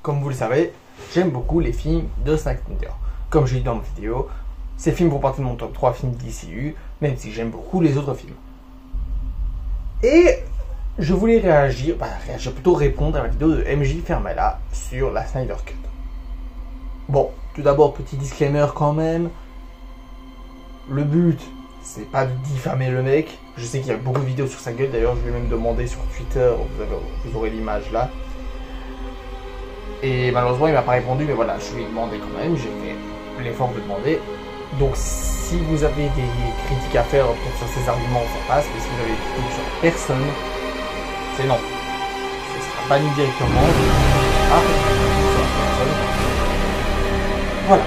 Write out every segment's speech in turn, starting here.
Comme vous le savez, j'aime beaucoup les films de Zack Snyder. Comme j'ai dit dans ma vidéo, ces films font partie de mon top 3 films DCU, même si j'aime beaucoup les autres films. Et je voulais plutôt répondre à la vidéo de MJ Fermala sur la Snyder Cut. Bon, tout d'abord, petit disclaimer quand même. Le but, c'est pas de diffamer le mec. Je sais qu'il y a beaucoup de vidéos sur sa gueule. D'ailleurs, je lui ai même demandé sur Twitter. Vous aurez l'image là. Et malheureusement, il m'a pas répondu. Mais voilà, je lui ai demandé quand même. J'ai fait l'effort de demander. Donc, si vous avez des critiques à faire peut-être sur ces arguments, ça passe. Mais si vous avez des critiques sur personne, c'est non. Ce sera banni directement. Ah, sur personne. Voilà.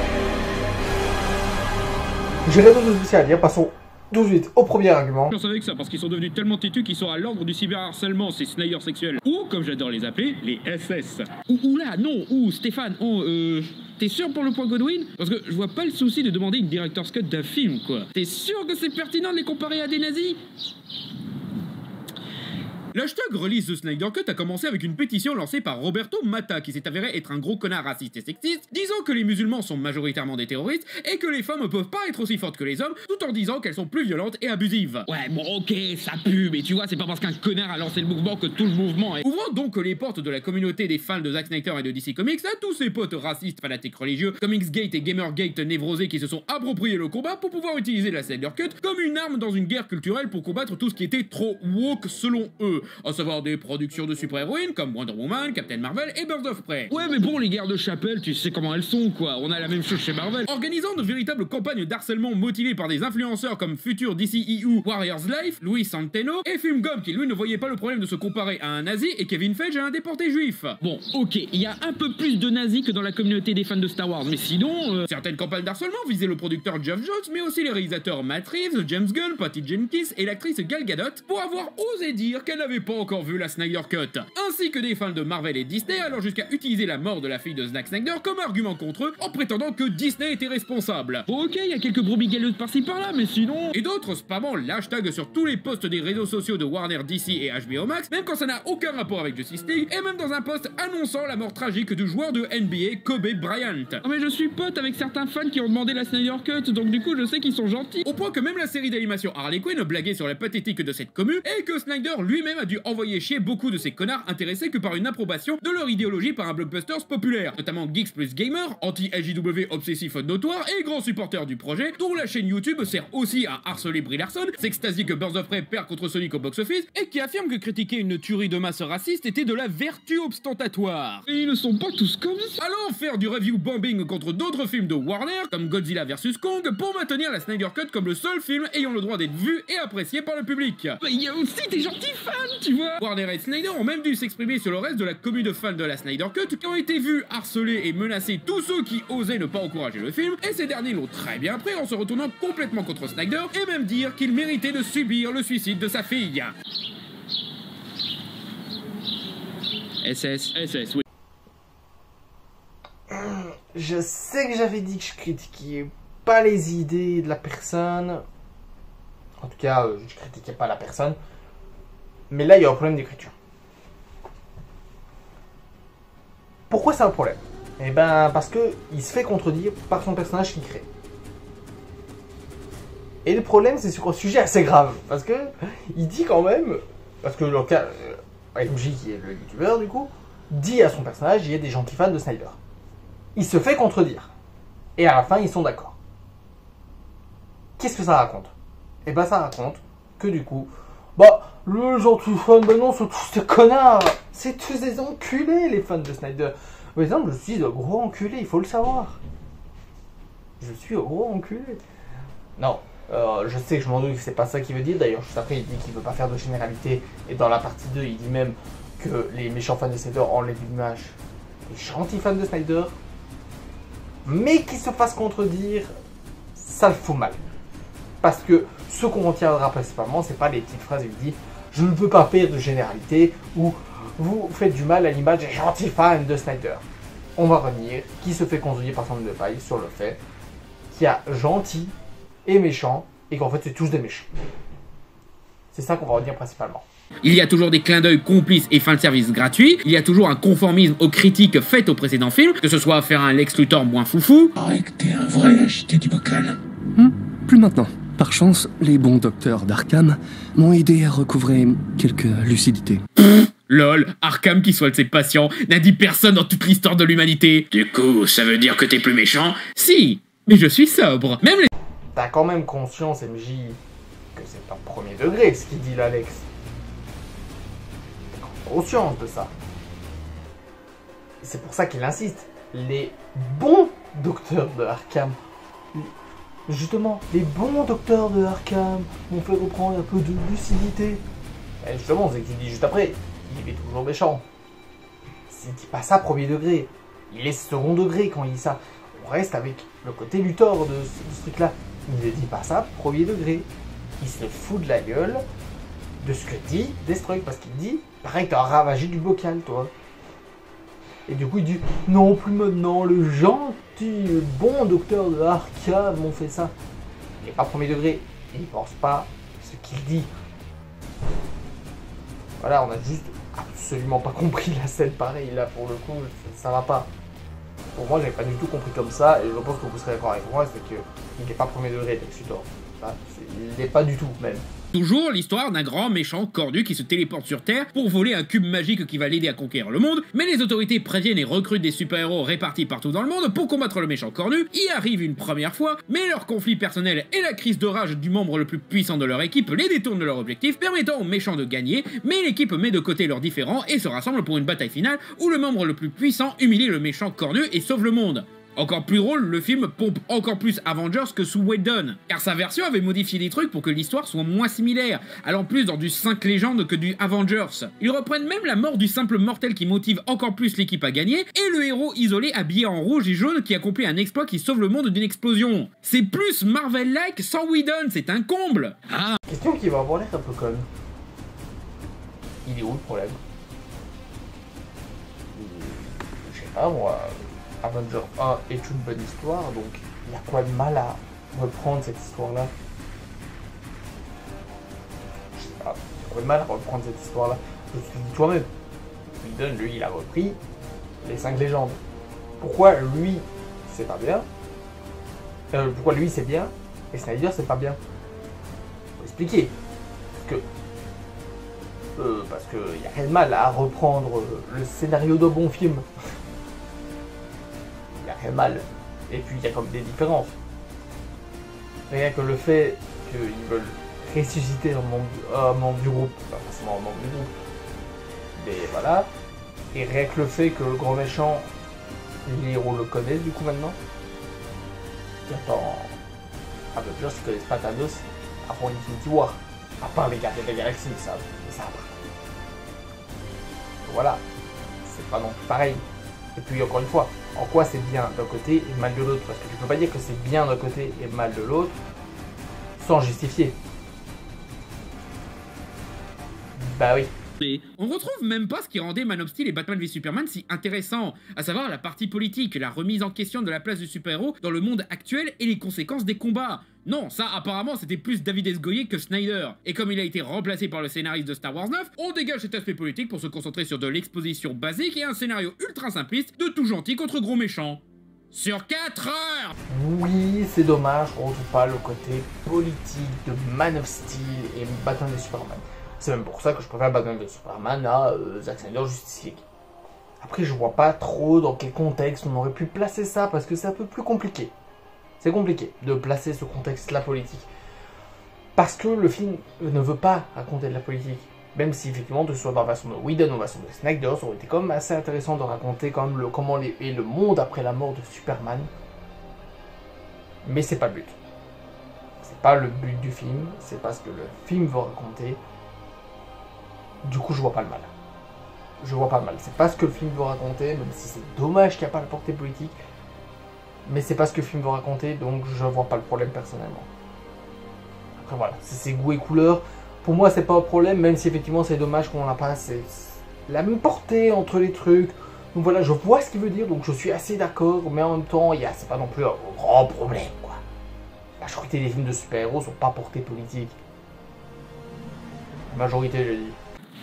J'ai rien d'autre de spécial à dire. Passons tout de suite au premier argument. Je savais que ça parce qu'ils sont devenus tellement têtus qu'ils sont à l'ordre du cyberharcèlement, ces Snyder sexuels. Ou, comme j'adore les appeler, les SS. Ou là, non, Stéphane, t'es sûr pour le point Godwin? Parce que je vois pas le souci de demander une director's cut d'un film, quoi. T'es sûr que c'est pertinent de les comparer à des nazis? L'hashtag release the Snyder Cut a commencé avec une pétition lancée par Roberto Matta qui s'est avéré être un gros connard raciste et sexiste, disant que les musulmans sont majoritairement des terroristes et que les femmes peuvent pas être aussi fortes que les hommes, tout en disant qu'elles sont plus violentes et abusives. Ouais, bon ok, ça pue, mais tu vois, c'est pas parce qu'un connard a lancé le mouvement que tout le mouvement est... Ouvrant donc les portes de la communauté des fans de Zack Snyder et de DC Comics à tous ces potes racistes, fanatiques religieux, Comicsgate et Gamergate névrosés qui se sont appropriés le combat pour pouvoir utiliser la Snyder Cut comme une arme dans une guerre culturelle pour combattre tout ce qui était trop woke selon eux. À savoir des productions de super-héroïnes comme Wonder Woman, Captain Marvel et Birds of Prey. Ouais mais bon, les guerres de chapelle, tu sais comment elles sont quoi, on a la même chose chez Marvel. Organisant de véritables campagnes d'harcèlement motivées par des influenceurs comme futur DCEU, Warriors Life, Louis Santeno et Filmgum qui lui ne voyait pas le problème de se comparer à un nazi et Kevin Feige à un déporté juif. Bon, ok, il y a un peu plus de nazis que dans la communauté des fans de Star Wars, mais sinon... Certaines campagnes d'harcèlement visaient le producteur Geoff Johns, mais aussi les réalisateurs Matt Reeves, James Gunn, Patty Jenkins et l'actrice Gal Gadot pour avoir osé dire qu'elle n'avait pas encore vu la Snyder Cut, ainsi que des fans de Marvel et Disney allant jusqu'à utiliser la mort de la fille de Zack Snyder comme argument contre eux en prétendant que Disney était responsable. Bon ok, il y a quelques brebis galeuses par-ci par-là, mais sinon... Et d'autres spammant l'hashtag sur tous les posts des réseaux sociaux de Warner, DC et HBO Max, même quand ça n'a aucun rapport avec Justice League, et même dans un post annonçant la mort tragique du joueur de NBA Kobe Bryant. Oh mais je suis pote avec certains fans qui ont demandé la Snyder Cut, donc du coup je sais qu'ils sont gentils. Au point que même la série d'animation Harley Quinn blaguait sur la pathétique de cette commu, et que Snyder lui-même a dû envoyer chier beaucoup de ces connards intéressés que par une approbation de leur idéologie par un blockbuster populaire, notamment Geeks plus Gamer, anti-LJW obsessif notoire et grand supporter du projet, dont la chaîne YouTube sert aussi à harceler Brie Larson, s'extasie que Birds of Prey perd contre Sonic au box-office, et qui affirme que critiquer une tuerie de masse raciste était de la vertu ostentatoire. Et ils ne sont pas tous comme ça. Allons faire du review bombing contre d'autres films de Warner, comme Godzilla vs Kong, pour maintenir la Snyder Cut comme le seul film ayant le droit d'être vu et apprécié par le public. Mais il y a aussi des gentils fans, tu vois. Warner et Snyder ont même dû s'exprimer sur le reste de la communauté de fans de la Snyder Cut qui ont été vus harceler et menacer tous ceux qui osaient ne pas encourager le film, et ces derniers l'ont très bien pris en se retournant complètement contre Snyder et même dire qu'il méritait de subir le suicide de sa fille. SS, oui. Je sais que j'avais dit que je critiquais pas les idées de la personne. En tout cas, je critiquais pas la personne. Mais là, il y a un problème d'écriture. Pourquoi c'est un problème? Eh ben, parce que il se fait contredire par son personnage qu'il crée. Et le problème, c'est sur un sujet assez grave. Parce que, il dit quand même, parce que le cas, MJ, qui est le youtubeur du coup, dit à son personnage, il y a des gentils fans de Snyder. Il se fait contredire. Et à la fin, ils sont d'accord. Qu'est-ce que ça raconte? Eh ben, ça raconte que du coup, le gentil fan, ben non, c'est tous des connards. C'est tous des enculés, les fans de Snyder. Par exemple, je suis un gros enculé, il faut le savoir. Je suis un gros enculé. Non, je sais que je m'en doute que c'est pas ça qu'il veut dire. D'ailleurs, juste après, il dit qu'il veut pas faire de généralité. Et dans la partie 2, il dit même que les méchants fans de Snyder enlèvent l'image des gentils fans de Snyder. Mais qu'il se fasse contredire, ça le fout mal. Parce que ce qu'on retiendra principalement, c'est pas les petites phrases où il dit « Je ne veux pas faire de généralité » ou « Vous faites du mal à l'image des gentils fans de Snyder ». On va revenir, qui se fait contredire par son de faille sur le fait qu'il y a gentil et méchant, et qu'en fait c'est tous des méchants. C'est ça qu'on va retenir principalement. Il y a toujours des clins d'œil complices et fin de service gratuits, il y a toujours un conformisme aux critiques faites aux précédents films, que ce soit faire un Lex Luthor moins foufou. Paraît que t'es un vrai agité du bocal. Plus maintenant. Par chance, les bons docteurs d'Arkham m'ont aidé à recouvrer quelques lucidités. Lol, Arkham qui soigne ses patients n'a dit personne dans toute l'histoire de l'humanité. Du coup, ça veut dire que t'es plus méchant? Si, mais je suis sobre. Même les... T'as quand même conscience, MJ, que c'est pas premier degré ce qu'il dit l'Alex. T'as conscience de ça. C'est pour ça qu'il insiste. Les bons docteurs de Arkham, justement, les bons docteurs de Arkham m'ont fait reprendre un peu de lucidité. Et justement, c'est ce qu'il dit juste après. Il est toujours méchant. Il dit pas ça premier degré. Il est second degré quand il dit ça. On reste avec le côté Luthor de ce truc-là. Il ne dit pas ça premier degré. Il se fout de la gueule de ce que dit Deathstroke. Parce qu'il dit, pareil, t'as ravagé du bocal, toi. Et du coup, il dit, non, plus maintenant, le gentil, bon docteur de Arkham m'ont fait ça. Il n'est pas premier degré. Il ne pense pas ce qu'il dit. Voilà, on a juste absolument pas compris la scène pareil, là, pour le coup, ça va pas. Pour moi, j'avais pas du tout compris comme ça, et je pense que vous serez d'accord avec moi, c'est qu'il n'est pas premier degré, Lex Luthor. Il n'est pas du tout, même. Toujours l'histoire d'un grand méchant cornu qui se téléporte sur Terre pour voler un cube magique qui va l'aider à conquérir le monde, mais les autorités préviennent et recrutent des super-héros répartis partout dans le monde pour combattre le méchant cornu, y arrivent une première fois, mais leur conflit personnel et la crise de rage du membre le plus puissant de leur équipe les détournent de leur objectif, permettant aux méchants de gagner, mais l'équipe met de côté leurs différends et se rassemble pour une bataille finale où le membre le plus puissant humilie le méchant cornu et sauve le monde. Encore plus drôle, le film pompe encore plus Avengers que sous Whedon, car sa version avait modifié des trucs pour que l'histoire soit moins similaire, allant plus dans du 5 légendes que du Avengers. Ils reprennent même la mort du simple mortel qui motive encore plus l'équipe à gagner, et le héros isolé habillé en rouge et jaune qui accomplit un exploit qui sauve le monde d'une explosion. C'est plus Marvel-like sans Whedon, c'est un comble. Ah. Question qui va avoir l'air un peu conne. Il est où le problème? Je sais pas moi... Avengers 1 est une bonne histoire, donc il y a quoi de mal à reprendre cette histoire-là? Je sais pas, il y a quoi de mal à reprendre cette histoire-là? Je te dis toi-même. Whedon, lui, il a repris les 5 légendes. Pourquoi lui, c'est pas bien? Pourquoi lui, c'est bien et Snyder, c'est pas bien? Faut expliquer. Parce que il y a rien de mal à reprendre le scénario d'un bon film. Il n'y a rien de mal. Et puis il y a comme des différences. Rien que le fait qu'ils veulent ressusciter un membre du groupe, pas forcément un membre du groupe, mais voilà. Et rien que le fait que le grand méchant, les héros le connaissent du coup maintenant. Attends, Avengers ils connaissent pas Thanos avant Infinity War. À part les gardiens de la galaxie, ils savent. Voilà, c'est pas non plus pareil. Et puis encore une fois, en quoi c'est bien d'un côté et mal de l'autre? Parce que tu peux pas dire que c'est bien d'un côté et mal de l'autre sans justifier. Bah oui. Et on retrouve même pas ce qui rendait Man of Steel et Batman v Superman si intéressants, à savoir la partie politique, la remise en question de la place du super-héros dans le monde actuel et les conséquences des combats. Non, ça apparemment c'était plus David S. Goyer que Snyder. Et comme il a été remplacé par le scénariste de Star Wars 9, on dégage cet aspect politique pour se concentrer sur de l'exposition basique et un scénario ultra simpliste de tout gentil contre gros méchant. Sur 4 heures! Oui, c'est dommage qu'on retrouve pas le côté politique de Man of Steel et Batman v Superman. C'est même pour ça que je préfère Batman v Superman à Zack Snyder Justice League. Après, je vois pas trop dans quel contexte on aurait pu placer ça, parce que c'est un peu plus compliqué. C'est compliqué de placer ce contexte-là politique. Parce que le film ne veut pas raconter de la politique. Même si effectivement, que ce soit dans la version de Whedon ou dans la version de Snyder, ça aurait été quand même assez intéressant de raconter quand même comment est le monde après la mort de Superman. Mais c'est pas le but. C'est pas le but du film, c'est pas ce que le film veut raconter. Du coup, je vois pas le mal. Je vois pas le mal. C'est pas ce que le film veut raconter, même si c'est dommage qu'il n'y a pas la portée politique. Mais c'est pas ce que le film veut raconter, donc je vois pas le problème personnellement. Après voilà, c'est goût et couleur. Pour moi, c'est pas un problème, même si effectivement c'est dommage qu'on n'a pas la même portée entre les trucs. Donc voilà, je vois ce qu'il veut dire, donc je suis assez d'accord, mais en même temps, c'est pas non plus un grand problème, quoi. La majorité des films de super-héros sont pas portés politiques. La majorité, je dis.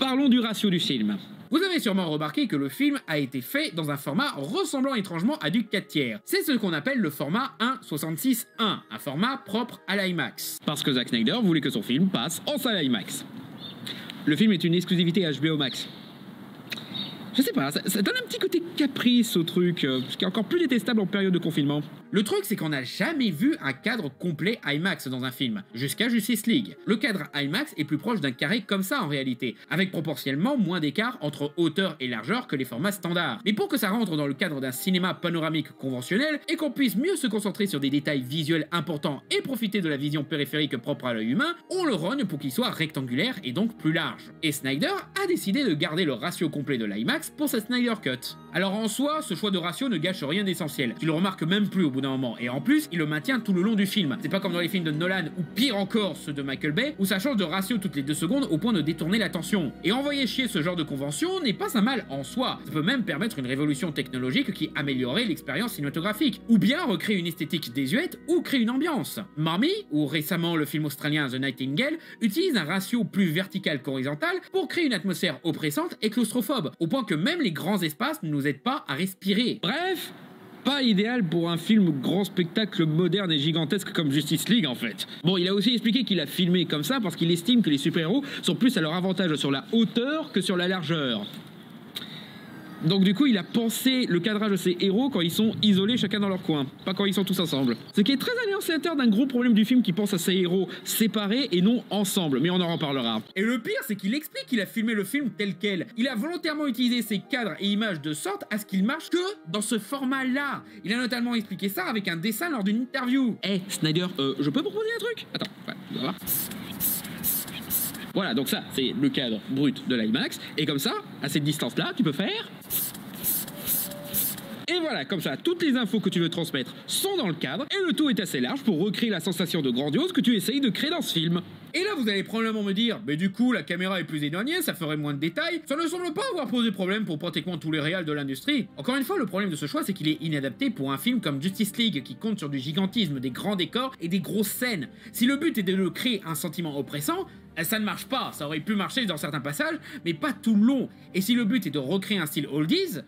Parlons du ratio du film. Vous avez sûrement remarqué que le film a été fait dans un format ressemblant étrangement à du 4/3. C'est ce qu'on appelle le format 1:66:1, un format propre à l'IMAX. Parce que Zack Snyder voulait que son film passe en salle IMAX. Le film est une exclusivité HBO Max. Je sais pas, ça donne un petit côté caprice au truc, ce qui est encore plus détestable en période de confinement. Le truc, c'est qu'on n'a jamais vu un cadre complet IMAX dans un film, jusqu'à Justice League. Le cadre IMAX est plus proche d'un carré comme ça en réalité, avec proportionnellement moins d'écart entre hauteur et largeur que les formats standards. Mais pour que ça rentre dans le cadre d'un cinéma panoramique conventionnel, et qu'on puisse mieux se concentrer sur des détails visuels importants et profiter de la vision périphérique propre à l'œil humain, on le rogne pour qu'il soit rectangulaire et donc plus large. Et Snyder a décidé de garder le ratio complet de l'IMAX pour sa Snyder Cut. Alors en soi, ce choix de ratio ne gâche rien d'essentiel, tu le remarques même plus au bout d'un moment, et en plus, il le maintient tout le long du film. C'est pas comme dans les films de Nolan, ou pire encore ceux de Michael Bay, où ça change de ratio toutes les 2 secondes au point de détourner l'attention. Et envoyer chier ce genre de convention n'est pas un mal en soi, ça peut même permettre une révolution technologique qui améliorerait l'expérience cinématographique, ou bien recréer une esthétique désuète, ou créer une ambiance. Marmy, ou récemment le film australien The Nightingale, utilise un ratio plus vertical qu'horizontal pour créer une atmosphère oppressante et claustrophobe, au point que même les grands espaces ne nous aident pas à respirer. Bref, pas idéal pour un film grand spectacle moderne et gigantesque comme Justice League en fait. Bon, il a aussi expliqué qu'il a filmé comme ça parce qu'il estime que les super-héros sont plus à leur avantage sur la hauteur que sur la largeur. Donc du coup, il a pensé le cadrage de ses héros quand ils sont isolés chacun dans leur coin, pas quand ils sont tous ensemble. Ce qui est très annonciateur d'un gros problème du film qui pense à ses héros séparés et non ensemble, mais on en reparlera. Et le pire, c'est qu'il explique qu'il a filmé le film tel quel. Il a volontairement utilisé ses cadres et images de sorte à ce qu'il marche que dans ce format-là. Il a notamment expliqué ça avec un dessin lors d'une interview. Hey, Snyder, je peux proposer un truc? Attends, ouais, on va voir. Voilà, donc ça, c'est le cadre brut de l'IMAX. Et comme ça, à cette distance-là, tu peux faire... Et voilà, comme ça, toutes les infos que tu veux transmettre sont dans le cadre, et le tout est assez large pour recréer la sensation de grandiose que tu essayes de créer dans ce film. Et là, vous allez probablement me dire, mais du coup, la caméra est plus éloignée, ça ferait moins de détails. Ça ne semble pas avoir posé problème pour pratiquement tous les réals de l'industrie. Encore une fois, le problème de ce choix, c'est qu'il est inadapté pour un film comme Justice League, qui compte sur du gigantisme, des grands décors et des grosses scènes. Si le but est de créer un sentiment oppressant, ça ne marche pas. Ça aurait pu marcher dans certains passages, mais pas tout le long. Et si le but est de recréer un style oldies,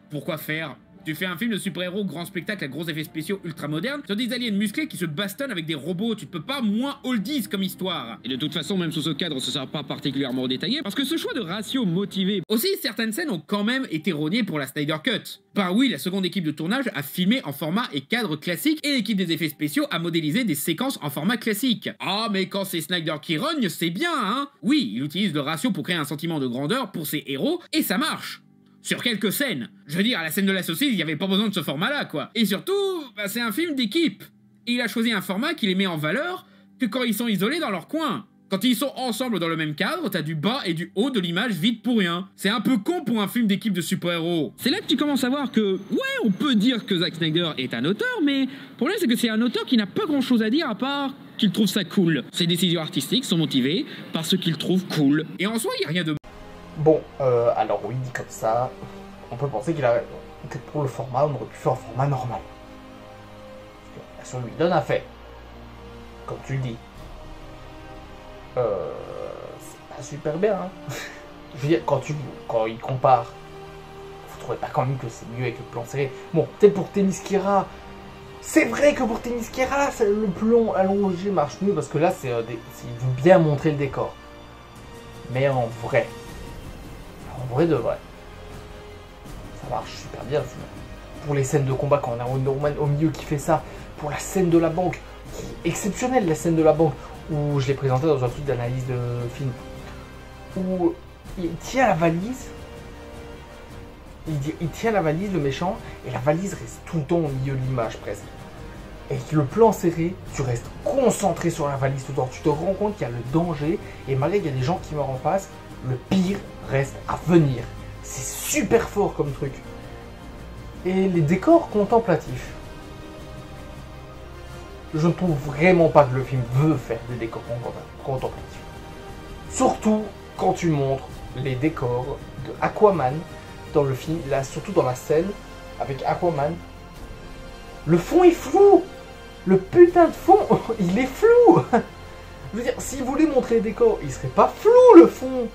pourquoi faire? Tu fais un film de super-héros grand spectacle à gros effets spéciaux ultra modernes sur des aliens musclés qui se bastonnent avec des robots, tu peux pas moins oldies comme histoire. Et de toute façon, même sous ce cadre, ce sera pas particulièrement détaillé parce que ce choix de ratio motivé. Aussi, certaines scènes ont quand même été rognées pour la Snyder Cut. Bah oui, la seconde équipe de tournage a filmé en format et cadre classique et l'équipe des effets spéciaux a modélisé des séquences en format classique. Ah, mais quand c'est Snyder qui rogne, c'est bien, hein? Oui, il utilise le ratio pour créer un sentiment de grandeur pour ses héros et ça marche. Sur quelques scènes. Je veux dire, à la scène de la saucisse, il n'y avait pas besoin de ce format-là, quoi. Et surtout, bah, c'est un film d'équipe. Il a choisi un format qui les met en valeur que quand ils sont isolés dans leur coin. Quand ils sont ensemble dans le même cadre, t'as du bas et du haut de l'image vide pour rien. C'est un peu con pour un film d'équipe de super-héros. C'est là que tu commences à voir que, ouais, on peut dire que Zack Snyder est un auteur, mais le problème c'est que c'est un auteur qui n'a pas grand-chose à dire à part qu'il trouve ça cool. Ses décisions artistiques sont motivées par ce qu'il trouve cool. Et en soi, il n'y a rien de... Bon, alors oui, dit comme ça, on peut penser qu'il a que pour le format, on aurait pu faire un format normal. Parce que la lui donne un fait, comme tu le dis. C'est pas super bien, hein. Je veux dire, quand il compare, vous trouvez pas quand même que c'est mieux avec le plan serré? Bon, peut-être pour Themyscira, c'est vrai que pour Themyscira, le plan allongé marche mieux, parce que là, il veut bien montrer le décor. Mais en vrai de vrai, ça marche super bien. Pour les scènes de combat, quand on a Wonder Woman au milieu qui fait ça, pour la scène de la banque, qui est exceptionnelle, la scène de la banque, où je l'ai présentée dans un truc d'analyse de film, où il tient la valise, il tient la valise, le méchant, et la valise reste tout le temps au milieu de l'image presque. Et le plan serré, tu restes concentré sur la valise tout le temps, tu te rends compte qu'il y a le danger, et malgré qu'il y a des gens qui meurent en face, le pire reste à venir. C'est super fort comme truc. Et les décors contemplatifs. Je ne trouve vraiment pas que le film veut faire des décors contemplatifs. Surtout quand tu montres les décors de Aquaman dans le film, là, surtout dans la scène avec Aquaman. Le fond est flou. Le putain de fond, il est flou. Je veux dire, s'il voulait montrer les décors, il serait pas flou le fond.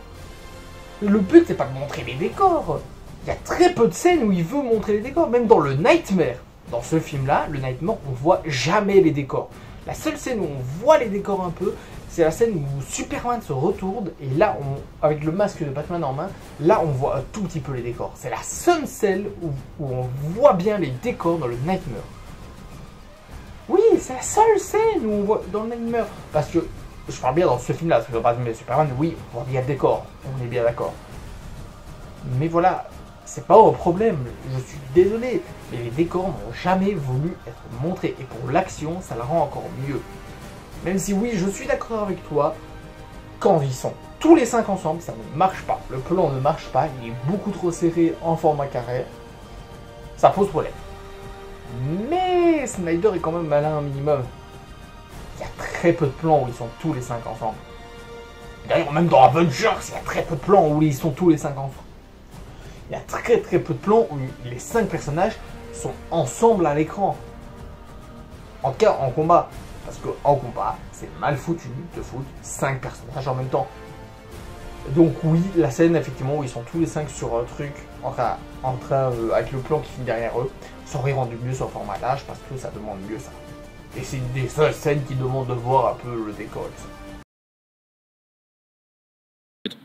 Le but, c'est pas de montrer les décors. Il y a très peu de scènes où il veut montrer les décors. Même dans le Nightmare, dans ce film-là, le Nightmare, on voit jamais les décors. La seule scène où on voit les décors un peu, c'est la scène où Superman se retourne et là, avec le masque de Batman en main, là, on voit un tout petit peu les décors. C'est la seule scène où on voit bien les décors dans le Nightmare. Oui, c'est la seule scène où on voit dans le Nightmare. Parce que, je parle bien dans ce film-là, parce que dans Batman et Superman, oui, on voit bien le décor. On est bien d'accord. Mais voilà, c'est pas un problème. Je suis désolé, mais les décors n'ont jamais voulu être montrés. Et pour l'action, ça la rend encore mieux. Même si oui, je suis d'accord avec toi, quand ils sont tous les 5 ensemble, ça ne marche pas. Le plan ne marche pas, il est beaucoup trop serré en format carré. Ça pose problème. Mais Snyder est quand même malin un minimum. Il y a très peu de plans où ils sont tous les 5 ensemble. D'ailleurs, même dans Avengers, il y a très peu de plans où ils sont tous les 5 ensemble. Il y a très peu de plans où les 5 personnages sont ensemble à l'écran. En tout cas, en combat. Parce qu'en combat, c'est mal foutu de foutre 5 personnages en même temps. Donc oui, la scène effectivement où ils sont tous les 5 sur un truc, avec le plan qui finit derrière eux, ça aurait rendu mieux sur format large parce que ça demande mieux ça. Et c'est une des seules scènes qui demandent de voir un peu le décor et ça.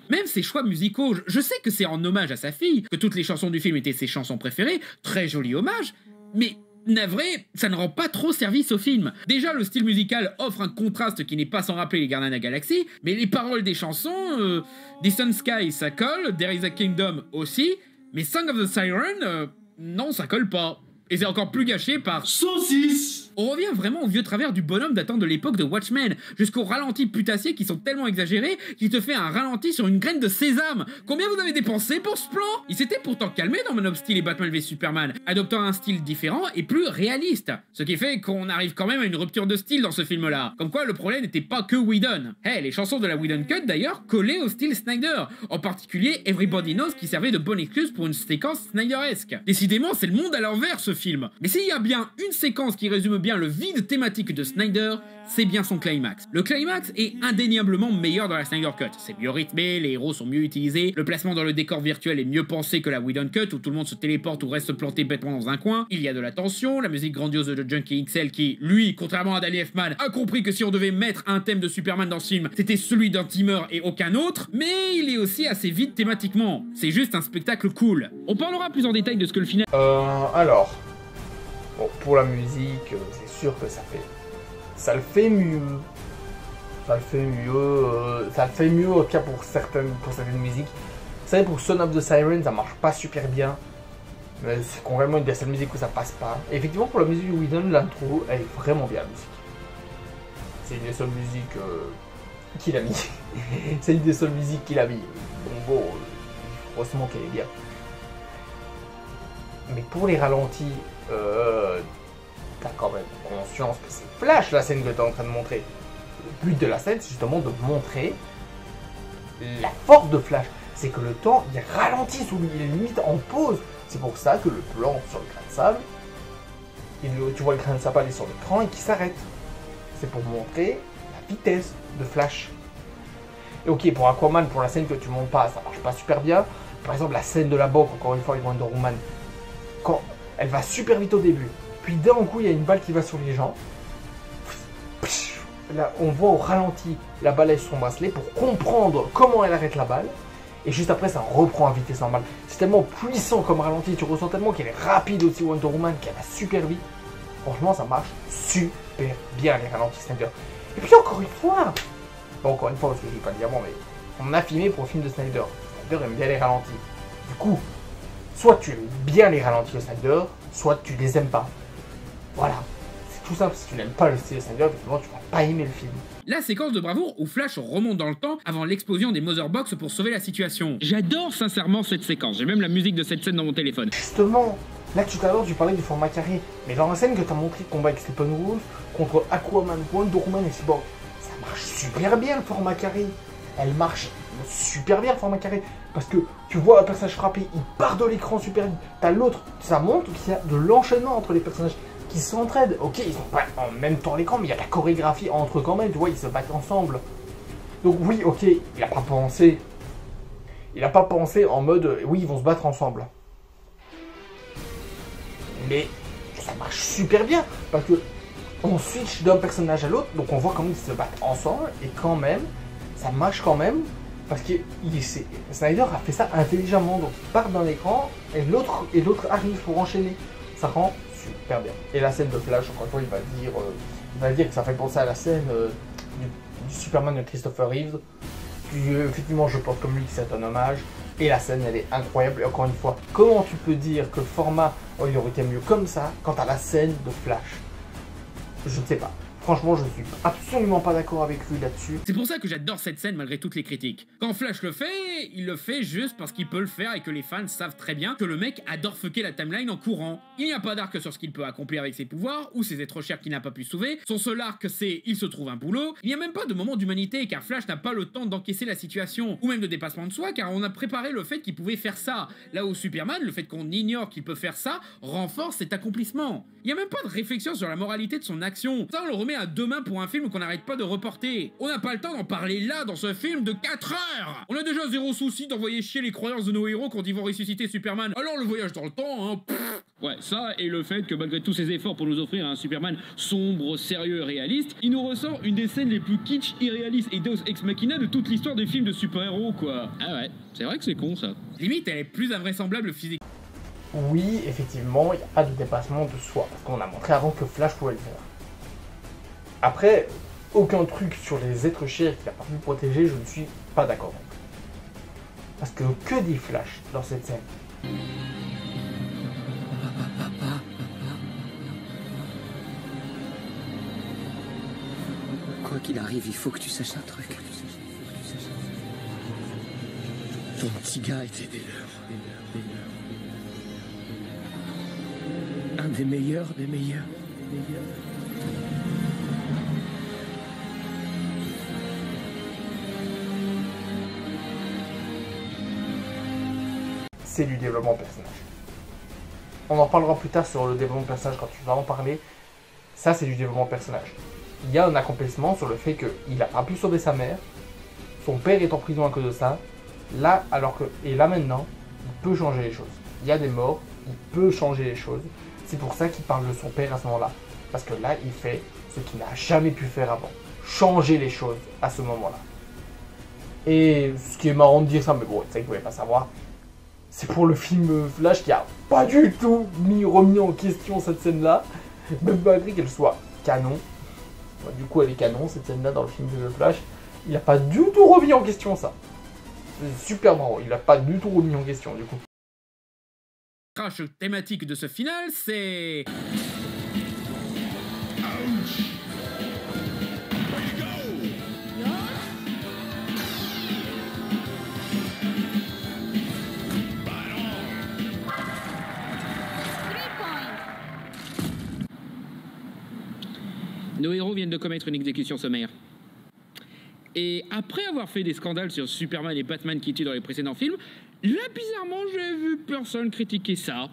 Même ses choix musicaux, je sais que c'est en hommage à sa fille, que toutes les chansons du film étaient ses chansons préférées, très joli hommage, mais navré, ça ne rend pas trop service au film. Déjà, le style musical offre un contraste qui n'est pas sans rappeler les Gardiens de la Galaxie, mais les paroles des chansons, Distant Sky, ça colle, There is a Kingdom aussi, mais Song of the Siren, non, ça colle pas. Et c'est encore plus gâché par Saucisse. On revient vraiment au vieux travers du bonhomme datant de l'époque de Watchmen, jusqu'aux ralentis putassiers qui sont tellement exagérés qu'il te fait un ralenti sur une graine de sésame. Combien vous avez dépensé pour ce plan? Il s'était pourtant calmé dans Man of Steel et Batman v Superman, adoptant un style différent et plus réaliste. Ce qui fait qu'on arrive quand même à une rupture de style dans ce film-là. Comme quoi le problème n'était pas que Whedon. Hey, les chansons de la Whedon Cut d'ailleurs collaient au style Snyder, en particulier Everybody Knows qui servait de bonne excuse pour une séquence Snyderesque. Décidément, c'est le monde à l'envers ce film. Mais s'il y a bien une séquence qui résume bien le vide thématique de Snyder, c'est bien son climax. Le climax est indéniablement meilleur dans la Snyder Cut. C'est mieux rythmé, les héros sont mieux utilisés, le placement dans le décor virtuel est mieux pensé que la Whedon Cut où tout le monde se téléporte ou reste planté bêtement dans un coin. Il y a de la tension, la musique grandiose de Junkie XL qui, lui, contrairement à Danny Elfman, a compris que si on devait mettre un thème de Superman dans ce film, c'était celui d'un teamer et aucun autre, mais il est aussi assez vide thématiquement. C'est juste un spectacle cool. On parlera plus en détail de ce que le final... Alors... Bon, pour la musique, c'est sûr que ça le fait mieux. Ça le fait mieux en tout cas pour certaines musiques. Vous savez, pour Son of the Siren, ça marche pas super bien. Mais c'est vraiment une des seules musiques où ça passe pas. Et effectivement, pour la musique de Whedon, l'intro, elle est vraiment bien, la musique. C'est une des seules musiques qu'il a mis. C'est une des seules musiques qu'il a mis. Donc bon, heureusement qu'elle est bien. Mais pour les ralentis, t'as quand même conscience que c'est Flash la scène que t'es en train de montrer. Le but de la scène, c'est justement de montrer la force de Flash. C'est que le temps, il ralentit sous lui, il est limite en pause. C'est pour ça que le plan sur le grain de sable, tu vois le grain de sable aller sur l'écran et qui s'arrête. C'est pour montrer la vitesse de Flash. Et ok, pour Aquaman, pour la scène que tu montes pas, ça marche pas super bien. Par exemple, la scène de la banque, encore une fois, avec Wonder Woman, quand elle va super vite au début, puis d'un coup, il y a une balle qui va sur les gens. Là, on voit au ralenti la balle sur son bracelet pour comprendre comment elle arrête la balle. Et juste après, ça reprend à vitesse normale. C'est tellement puissant comme ralenti, tu ressens tellement qu'elle est rapide aussi, Wonder Woman, qu'elle va super vite. Franchement, ça marche super bien, les ralentis Snyder. Et puis encore une fois, bon, encore une fois, parce que je dis pas dire bon, mais on a filmé pour le film de Snyder. Snyder aime bien les ralentis. Du coup, soit tu aimes bien les ralentis de Snyder, soit tu les aimes pas. Voilà. C'est tout simple. Si tu n'aimes pas le style de Snyder, effectivement, tu vas pas aimer le film. La séquence de bravoure où Flash remonte dans le temps avant l'explosion des Motherbox pour sauver la situation. J'adore sincèrement cette séquence, j'ai même la musique de cette scène dans mon téléphone. Justement, là tout à l'heure tu parlais du format carré, mais dans la scène que tu as montré de combat avec Steppenwolf contre Aquaman, Wonder Woman et Cyborg, ça marche super bien le format carré. Elle marche super bien le format carré, parce que tu vois un personnage frapper, il part de l'écran super vite, t'as l'autre, ça montre qu'il y a de l'enchaînement entre les personnages qui s'entraident. Ok, ils sont pas en même temps à l'écran, mais il y a de la chorégraphie entre eux quand même, tu vois, ils se battent ensemble. Donc oui, ok, il a pas pensé. Il n'a pas pensé en mode oui, ils vont se battre ensemble. Mais ça marche super bien parce que on switch d'un personnage à l'autre, donc on voit comment ils se battent ensemble et quand même, ça marche quand même parce que Snyder a fait ça intelligemment. Donc il part d'un écran et l'autre arrive pour enchaîner. Ça rend super bien. Et la scène de Flash, encore une fois, il va dire que ça fait penser à la scène du Superman de Christopher Reeves. Effectivement, je pense comme lui que c'est un hommage. Et la scène, elle est incroyable. Et encore une fois, comment tu peux dire que le format il aurait été mieux comme ça quant à la scène de Flash? Je ne sais pas. Franchement, je ne suis absolument pas d'accord avec lui là-dessus. C'est pour ça que j'adore cette scène malgré toutes les critiques. Quand Flash le fait, il le fait juste parce qu'il peut le faire et que les fans savent très bien que le mec adore fucker la timeline en courant. Il n'y a pas d'arc sur ce qu'il peut accomplir avec ses pouvoirs ou ses êtres chers qu'il n'a pas pu sauver. Son seul arc, c'est il se trouve un boulot. Il n'y a même pas de moment d'humanité car Flash n'a pas le temps d'encaisser la situation ou même de dépassement de soi car on a préparé le fait qu'il pouvait faire ça. Là où Superman, le fait qu'on ignore qu'il peut faire ça, renforce cet accomplissement. Il n'y a même pas de réflexion sur la moralité de son action. Ça, on le remet à demain pour un film qu'on n'arrête pas de reporter. On n'a pas le temps d'en parler là, dans ce film de 4 heures. On a déjà zéro souci d'envoyer chier les croyances de nos héros quand ils vont ressusciter Superman. Alors le voyage dans le temps, hein, pff. Ouais, ça et le fait que malgré tous ses efforts pour nous offrir un Superman sombre, sérieux et réaliste, il nous ressort une des scènes les plus kitsch, irréalistes et Deus Ex Machina de toute l'histoire des films de super-héros, quoi. Ah ouais, c'est vrai que c'est con, ça. Limite, elle est plus invraisemblable physiquement. Oui, effectivement, il n'y a pas de dépassement de soi, parce qu'on a montré avant que Flash pouvait le faire. Après, aucun truc sur les êtres chers qu'il n'a pas pu protéger, je ne suis pas d'accord. Parce que dit Flash dans cette scène? Quoi qu'il arrive, il faut que tu saches un truc. Ton petit gars était des leurs. Un des meilleurs des meilleurs. C'est du développement personnage. On en parlera plus tard sur le développement personnage quand tu vas en parler. Ça, c'est du développement personnage. Il y a un accomplissement sur le fait qu'il n'a pas pu sauver sa mère. Son père est en prison à cause de ça. Là, et là maintenant, il peut changer les choses. Il y a des morts, il peut changer les choses. C'est pour ça qu'il parle de son père à ce moment-là. Parce que là, il fait ce qu'il n'a jamais pu faire avant. Changer les choses à ce moment-là. Et ce qui est marrant de dire ça, mais bon, c'est ça que vous ne pouvez pas savoir. C'est pour le film Flash qui a pas du tout remis en question cette scène-là. Même malgré qu'elle soit canon. Du coup, elle est canon, cette scène-là, dans le film de Flash. Il n'a pas du tout remis en question ça. C'est super marrant, il n'a pas du tout remis en question, du coup. Crash thématique de ce final, c'est... Nos héros viennent de commettre une exécution sommaire. Et après avoir fait des scandales sur Superman et Batman qui tuent dans les précédents films, là, bizarrement, j'ai vu personne critiquer ça.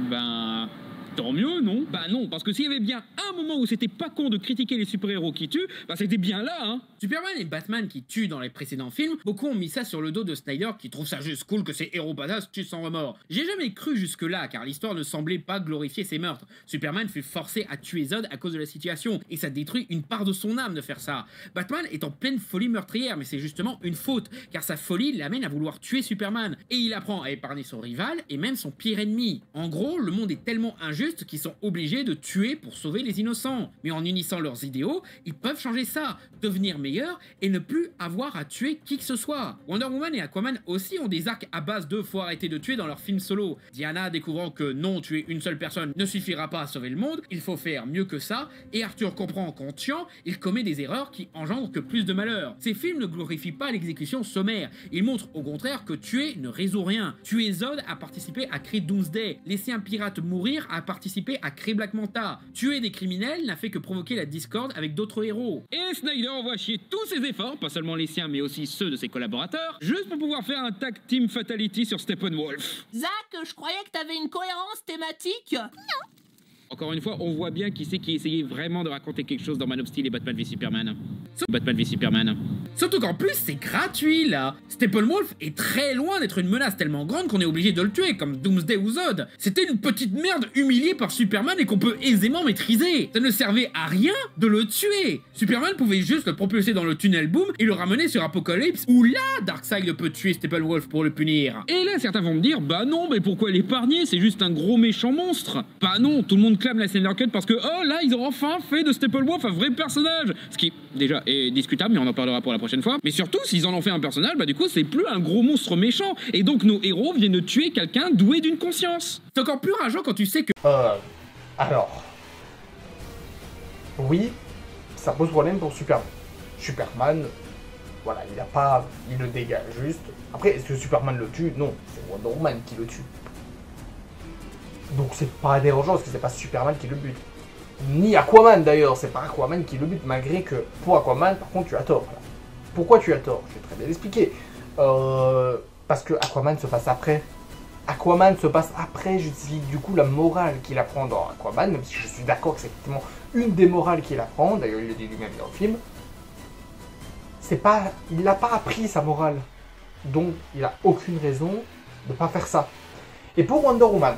Ben... tant mieux, non? Bah non, parce que s'il y avait bien un moment où c'était pas con de critiquer les super-héros qui tuent, bah c'était bien là, hein. Superman et Batman qui tuent dans les précédents films, beaucoup ont mis ça sur le dos de Snyder qui trouve ça juste cool que ces héros badass tuent sans remords. J'ai jamais cru jusque-là, car l'histoire ne semblait pas glorifier ses meurtres. Superman fut forcé à tuer Zod à cause de la situation, et ça détruit une part de son âme de faire ça. Batman est en pleine folie meurtrière, mais c'est justement une faute, car sa folie l'amène à vouloir tuer Superman, et il apprend à épargner son rival, et même son pire ennemi. En gros, le monde est tellement injuste qu'ils sont obligés de tuer pour sauver les innocents. Mais en unissant leurs idéaux, ils peuvent changer ça, devenir meilleurs et ne plus avoir à tuer qui que ce soit. Wonder Woman et Aquaman aussi ont des arcs à base de faut arrêter de tuer dans leurs films solo. Diana découvrant que non, tuer une seule personne ne suffira pas à sauver le monde, il faut faire mieux que ça, et Arthur comprend qu'en tuant, il commet des erreurs qui engendrent que plus de malheur. Ces films ne glorifient pas l'exécution sommaire, ils montrent au contraire que tuer ne résout rien. Tuer Zod a participé à créer Doomsday, laisser un pirate mourir a participé à créer Black Manta. Tuer des criminels n'a fait que provoquer la discorde avec d'autres héros. Et Snyder envoie chier tous ses efforts, pas seulement les siens mais aussi ceux de ses collaborateurs, juste pour pouvoir faire un tag team fatality sur Steppenwolf. Zach, je croyais que t'avais une cohérence thématique. Non. Encore une fois, on voit bien qui c'est qui essayait vraiment de raconter quelque chose dans Man of Steel et Batman v Superman. Batman v Superman. Surtout qu'en plus, c'est gratuit, là. Steppenwolf est très loin d'être une menace tellement grande qu'on est obligé de le tuer, comme Doomsday ou Zod. C'était une petite merde humiliée par Superman et qu'on peut aisément maîtriser. Ça ne servait à rien de le tuer. Superman pouvait juste le propulser dans le tunnel boom et le ramener sur Apocalypse, où là, Darkseid peut tuer Steppenwolf pour le punir. Et là, certains vont me dire, bah non, mais pourquoi l'épargner? C'est juste un gros méchant monstre. Bah non, tout le monde clame la Snyder Cut parce que, oh là, ils ont enfin fait de Steppenwolf un vrai personnage. Ce qui, déjà, est discutable, mais on en parlera pour la prochaine fois. Mais surtout, s'ils en ont fait un personnage, bah du coup, c'est plus un gros monstre méchant. Et donc, nos héros viennent de tuer quelqu'un doué d'une conscience. C'est encore plus rageant quand tu sais que... Alors... Oui, ça pose problème pour Superman. Superman, voilà, il le dégage juste. Après, est-ce que Superman le tue? Non, c'est Wonder Woman qui le tue. Donc c'est pas dérangeant parce que c'est pas Superman qui le bute. Ni Aquaman d'ailleurs, c'est pas Aquaman qui le bute, malgré que pour Aquaman, par contre, tu as tort. Là. Pourquoi tu as tort? Je vais très bien l'expliquer. Parce que Aquaman se passe après. Aquaman se passe après, j'utilise du coup la morale qu'il apprend dans Aquaman, même si je suis d'accord que c'est effectivement une des morales qu'il apprend, d'ailleurs il le dit lui-même dans le film. C'est pas... Il n'a pas appris sa morale. Donc il n'a aucune raison de pas faire ça. Et pour Wonder Woman,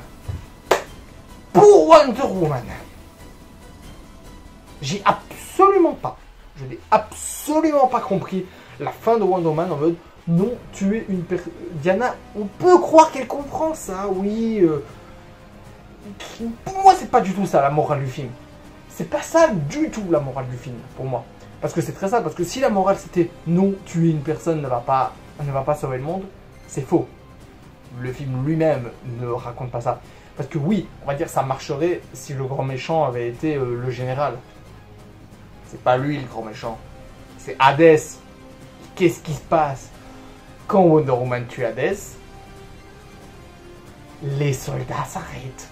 j'ai absolument pas, je n'ai absolument pas compris la fin de Wonder Woman en mode non, tuer une personne. Diana, on peut croire qu'elle comprend ça, oui. Pour moi, c'est pas du tout ça la morale du film. C'est pas ça du tout la morale du film, pour moi. Parce que c'est très ça, parce que si la morale c'était non, tuer une personne ne va pas sauver le monde, c'est faux. Le film lui-même ne raconte pas ça. Parce que oui, on va dire que ça marcherait si le grand méchant avait été le général. C'est pas lui le grand méchant. C'est Hades. Qu'est-ce qui se passe quand Wonder Woman tue Hades? Les soldats s'arrêtent.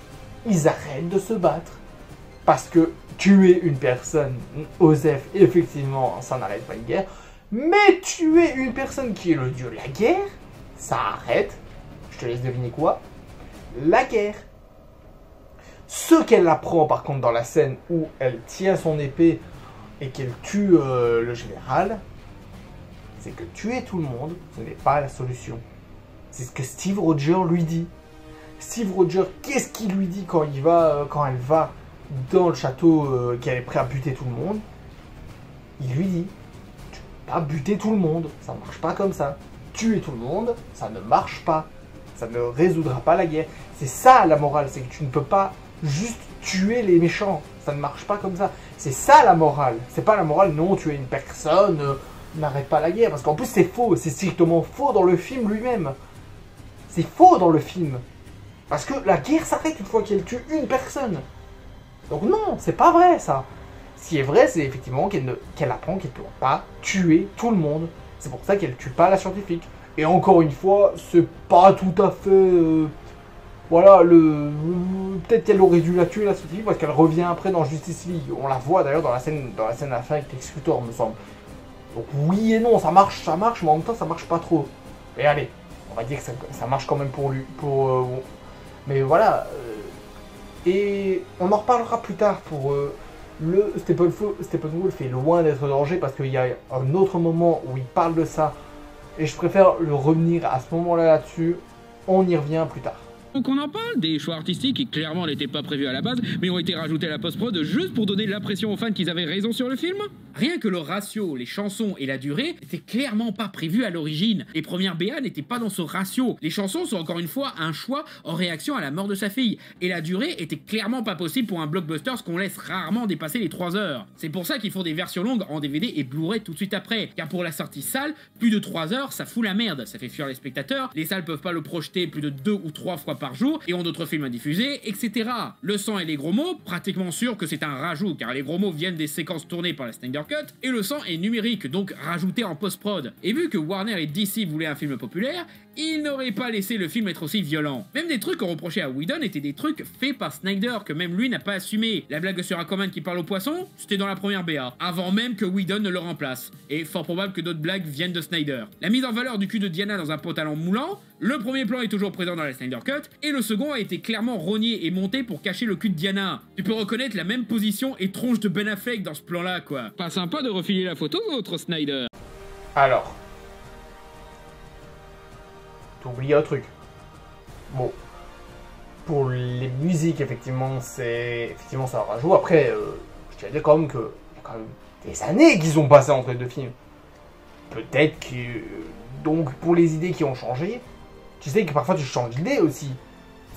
Ils arrêtent de se battre. Parce que tuer une personne, Osef, effectivement, ça n'arrête pas une guerre. Mais tuer une personne qui est le dieu de la guerre, ça arrête. Je te laisse deviner quoi? La guerre. Ce qu'elle apprend par contre dans la scène où elle tient son épée et qu'elle tue le général, c'est que tuer tout le monde, ce n'est pas la solution. C'est ce que Steve Rogers lui dit. Steve Rogers, qu'est-ce qu'il lui dit quand elle va dans le château qu'elle est prête à buter tout le monde? Il lui dit, tu peux pas buter tout le monde, ça ne marche pas comme ça. Tuer tout le monde, ça ne marche pas. Ça ne résoudra pas la guerre. C'est ça la morale, c'est que tu ne peux pas juste tuer les méchants. Ça ne marche pas comme ça. C'est ça la morale. C'est pas la morale, non, tuer une personne, n'arrête pas la guerre. Parce qu'en plus c'est faux, c'est strictement faux dans le film lui-même. C'est faux dans le film. Parce que la guerre s'arrête une fois qu'elle tue une personne. Donc non, c'est pas vrai ça. Ce qui est vrai, c'est effectivement qu'elle apprend qu'elle ne peut pas tuer tout le monde. C'est pour ça qu'elle tue pas la scientifique. Et encore une fois, c'est pas tout à fait... voilà, peut-être qu'elle aurait dû la tuer la scientifique parce qu'elle revient après dans Justice League. On la voit d'ailleurs dans la scène à la fin avec Lex Luthor, me semble. Donc oui et non, ça marche, mais en même temps ça marche pas trop. Et allez, on va dire que ça marche quand même pour lui. Mais voilà. Et on en reparlera plus tard pour... le Steppenwolf est loin d'être danger parce qu'il y a un autre moment où il parle de ça. Et je préfère le revenir à ce moment-là là-dessus. On y revient plus tard. Donc on en parle des choix artistiques qui clairement n'étaient pas prévus à la base, mais ont été rajoutés à la post-prod juste pour donner l'impression aux fans qu'ils avaient raison sur le film. Rien que le ratio, les chansons et la durée n'étaient clairement pas prévus à l'origine. Les premières BA n'étaient pas dans ce ratio. Les chansons sont encore une fois un choix en réaction à la mort de sa fille. Et la durée était clairement pas possible pour un blockbuster, ce qu'on laisse rarement dépasser les 3 heures. C'est pour ça qu'ils font des versions longues en DVD et Blu-ray tout de suite après. Car pour la sortie salle, plus de 3 heures, ça fout la merde. Ça fait fuir les spectateurs. Les salles peuvent pas le projeter plus de 2 ou 3 fois par jour et ont d'autres films à diffuser, etc. Le sang et les gros mots, pratiquement sûr que c'est un rajout, car les gros mots viennent des séquences tournées par la Snyder Cut, et le sang est numérique, donc rajouté en post-prod. Et vu que Warner et DC voulaient un film populaire, il n'aurait pas laissé le film être aussi violent. Même des trucs qu'on reprochait à Whedon étaient des trucs faits par Snyder, que même lui n'a pas assumé. La blague sur Aquaman qui parle au poisson, c'était dans la première BA, avant même que Whedon ne le remplace. Et fort probable que d'autres blagues viennent de Snyder. La mise en valeur du cul de Diana dans un pantalon moulant, le premier plan est toujours présent dans la Snyder Cut, et le second a été clairement rogné et monté pour cacher le cul de Diana. Tu peux reconnaître la même position et tronche de Ben Affleck dans ce plan-là, quoi. Pas sympa de refiler la photo aux autres Snyder. Alors, t'oublies un truc. Bon, pour les musiques, effectivement, ça rajoute. Après, je tiens à dire quand même que il y a quand même des années qu'ils ont passé entre les deux films. Peut-être que donc pour les idées qui ont changé, tu sais que parfois tu changes d'idée aussi.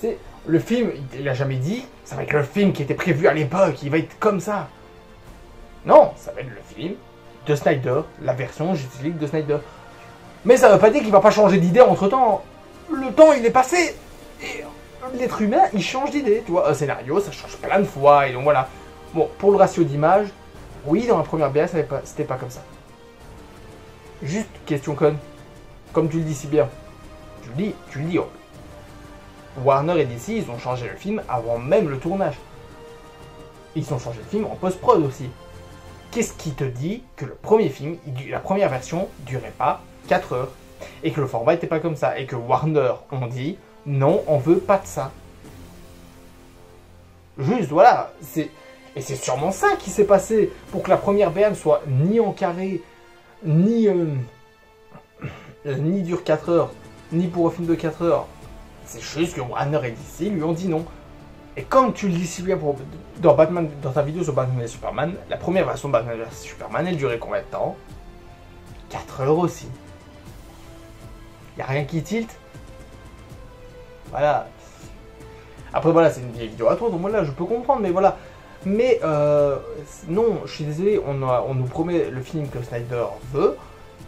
Tu sais, le film, il a jamais dit, ça va être le film qui était prévu à l'époque, il va être comme ça. Non, ça va être le film de Snyder, la version Justice League de Snyder. Mais ça veut pas dire qu'il va pas changer d'idée entre temps. Le temps il est passé. Et l'être humain il change d'idée. Tu vois, un scénario ça change plein de fois. Et donc voilà. Bon, pour le ratio d'image, oui, dans la première BA c'était pas comme ça. Juste question conne. Comme tu le dis si bien. Tu le dis. Oh. Warner et DC ils ont changé le film avant même le tournage. Ils ont changé le film en post-prod aussi. Qu'est-ce qui te dit que le premier film, la première version, durait pas 4 heures et que le format était pas comme ça et que Warner ont dit non, on veut pas de ça. Juste voilà, c'est sûrement ça qui s'est passé pour que la première BM soit ni en carré, ni dure 4 heures, ni pour un film de 4 heures. C'est juste que Warner et DC lui ont dit non. Et comme tu le dis si bien dans ta vidéo sur Batman et Superman, la première version de Batman et Superman, elle durait combien de temps? 4 heures aussi. Y'a rien qui tilt. Voilà. Après voilà, c'est une vieille vidéo à toi, donc voilà, je peux comprendre, mais voilà. Mais non, je suis désolé, on nous promet le film que Snyder veut.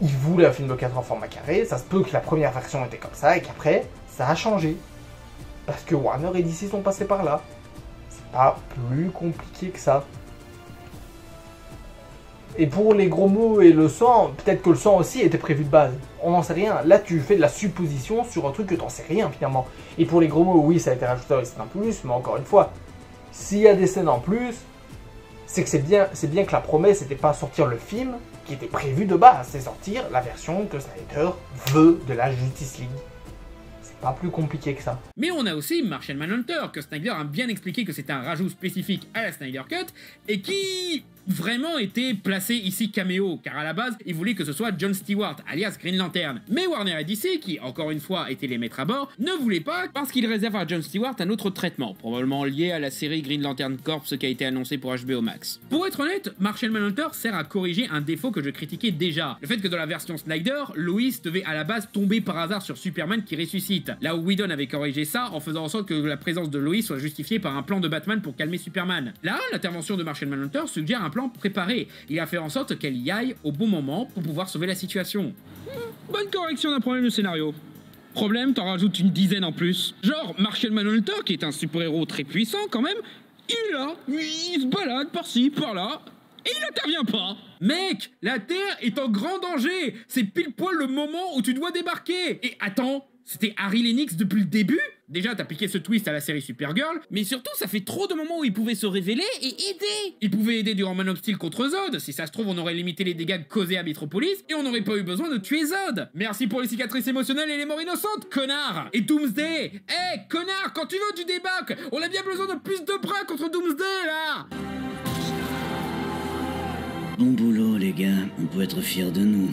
Il voulait un film de 4 heures format carré, ça se peut que la première version était comme ça, et qu'après, ça a changé. Parce que Warner et DC sont passés par là. C'est pas plus compliqué que ça. Et pour les gros mots et le sang, peut-être que le sang aussi était prévu de base. On n'en sait rien. Là, tu fais de la supposition sur un truc que t'en sais rien finalement. Et pour les gros mots, oui, ça a été rajouté dans les scènes en plus, mais encore une fois, s'il y a des scènes en plus, c'est que c'est bien que la promesse n'était pas sortir le film qui était prévu de base, c'est sortir la version que Snyder veut de la Justice League. Pas plus compliqué que ça. Mais on a aussi Martian Manhunter, que Snyder a bien expliqué que c'était un rajout spécifique à la Snyder Cut, et qui vraiment était placé ici caméo, car à la base, il voulait que ce soit John Stewart, alias Green Lantern. Mais Warner et DC, qui encore une fois étaient les maîtres à bord, ne voulaient pas, parce qu'ils réservent à John Stewart un autre traitement, probablement lié à la série Green Lantern Corps qui a été annoncée pour HBO Max. Pour être honnête, Martian Manhunter sert à corriger un défaut que je critiquais déjà, le fait que dans la version Snyder, Lois devait à la base tomber par hasard sur Superman qui ressuscite, là où Whedon avait corrigé ça en faisant en sorte que la présence de Lois soit justifiée par un plan de Batman pour calmer Superman. Là, l'intervention de Martian Manhunter suggère un plan préparé. Il a fait en sorte qu'elle y aille au bon moment pour pouvoir sauver la situation. Bonne correction d'un problème de scénario. Problème, t'en rajoutes une dizaine en plus. Genre, Martian Manhunter, qui est un super-héros très puissant quand même, il est là, il se balade par-ci, par-là, et il n'intervient pas. Mec, la Terre est en grand danger. C'est pile poil le moment où tu dois débarquer. Et attends, c'était Harry Lennox depuis le début? Déjà, t'as piqué ce twist à la série Supergirl, mais surtout, ça fait trop de moments où il pouvait se révéler et aider. Il pouvait aider durant Man of Steel contre Zod. Si ça se trouve, on aurait limité les dégâts causés à Metropolis et on n'aurait pas eu besoin de tuer Zod. Merci pour les cicatrices émotionnelles et les morts innocentes, connard. Et Doomsday, connard, quand tu veux, tu débarques. On a bien besoin de plus de bras contre Doomsday, là. Bon boulot, les gars. On peut être fiers de nous.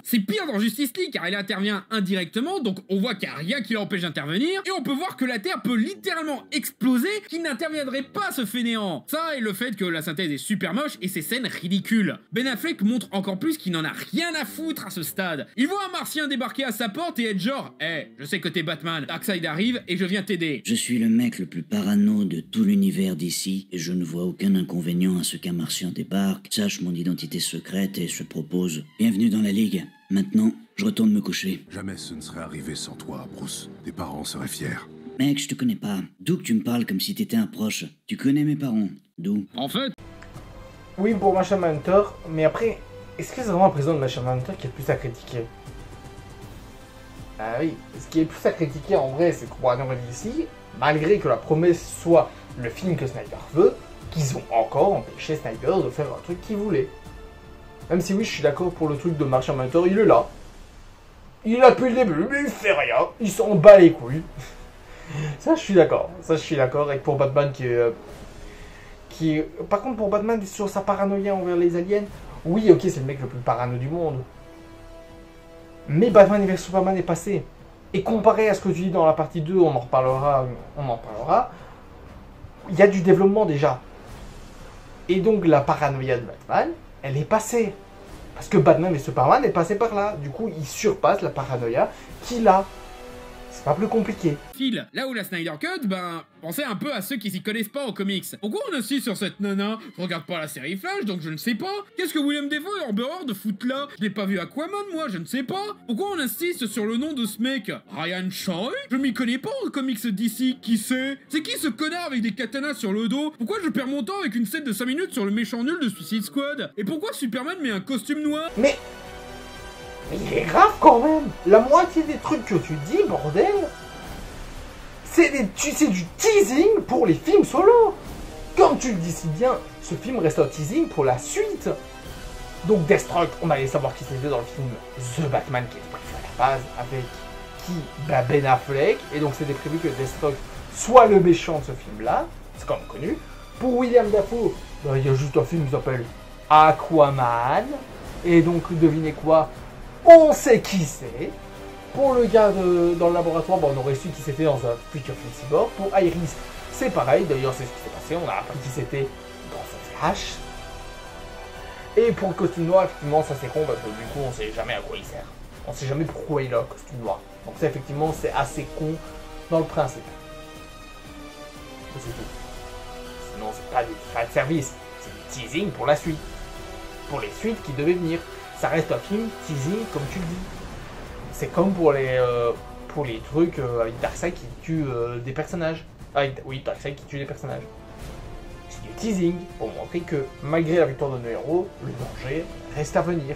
C'est pire dans Justice League car elle intervient indirectement, donc on voit qu'il n'y a rien qui l'empêche d'intervenir, et on peut voir que la Terre peut littéralement exploser, qu'il n'interviendrait pas ce fainéant. Ça et le fait que la synthèse est super moche et ses scènes ridicules. Ben Affleck montre encore plus qu'il n'en a rien à foutre à ce stade. Il voit un martien débarquer à sa porte et être genre « je sais que t'es Batman, Darkseid arrive et je viens t'aider. » Je suis le mec le plus parano de tout l'univers d'ici, et je ne vois aucun inconvénient à ce qu'un martien débarque, sache mon identité secrète et se propose « Bienvenue dans la Ligue ». Maintenant, je retourne me coucher. Jamais ce ne serait arrivé sans toi, Bruce. Tes parents seraient fiers. Mec, je te connais pas. D'où que tu me parles comme si t'étais un proche. Tu connais mes parents. D'où? En fait... Oui, pour Martian Manhunter, mais après, est-ce que c'est vraiment la présence de Martian Manhunter qui est le plus à critiquer? Ah oui, ce qui est plus à critiquer en vrai, c'est que Warner et DC, malgré que la promesse soit le film que Snyder veut, qu'ils ont encore empêché Snyder de faire un truc qu'il voulait. Même si oui, je suis d'accord pour le truc de Martian Manhunter, il est là. Il est là depuis le début, mais il fait rien. Il s'en bat les couilles. Ça, je suis d'accord. Ça, je suis d'accord. Et pour Batman Par contre, pour Batman, sur sa paranoïa envers les aliens, oui, ok, c'est le mec le plus parano du monde. Mais Batman vs Superman est passé. Et comparé à ce que tu dis dans la partie 2, on en reparlera. Il y a du développement déjà. Et donc, la paranoïa de Batman, elle est passée. Parce que Batman et Superman est passé par là. Du coup, il surpasse la paranoïa qu'il a. C'est pas plus compliqué. Phil, là où la Snyder Cut, ben, pensez un peu à ceux qui s'y connaissent pas en comics. Pourquoi on insiste sur cette nana? Je regarde pas la série Flash, donc je ne sais pas. Qu'est-ce que William Dafoe et Amber Heard foutent là? Je n'ai pas vu Aquaman, moi, je ne sais pas. Pourquoi on insiste sur le nom de ce mec? Ryan Choi? Je m'y connais pas en comics d'ici, qui c'est? C'est qui ce connard avec des katanas sur le dos? Pourquoi je perds mon temps avec une scène de 5 minutes sur le méchant nul de Suicide Squad? Et pourquoi Superman met un costume noir? Mais il est grave quand même. La moitié des trucs que tu dis, bordel, c'est du teasing pour les films solo. Comme tu le dis si bien, ce film reste un teasing pour la suite. Donc Deathstroke, on allait savoir qui c'était dans le film The Batman qui était prévu à la base avec qui? Ben Affleck. Et donc c'était prévu que Deathstroke soit le méchant de ce film-là. C'est quand même connu. Pour William Dafoe, ben, il y a juste un film qui s'appelle Aquaman. Et donc devinez quoi? On sait qui c'est. Pour le gars dans le laboratoire, bon, on aurait su qui c'était dans un futur film cyborg. Pour Iris, c'est pareil. D'ailleurs, c'est ce qui s'est passé. On a appris qui c'était dans ce Flash. Et pour le costume noir, effectivement, ça c'est con parce que du coup, on sait jamais à quoi il sert. On sait jamais pourquoi il a un costume noir. Donc ça, effectivement, c'est assez con dans le principe. Et c'est tout. Sinon, c'est pas de service. C'est du teasing pour la suite. Pour les suites qui devaient venir. Ça reste un film teasing, comme tu le dis. C'est comme pour les trucs avec Darkseid qui tue des personnages. Oui, Darkseid qui tue des personnages. C'est du teasing pour montrer que malgré la victoire de nos héros, le danger reste à venir.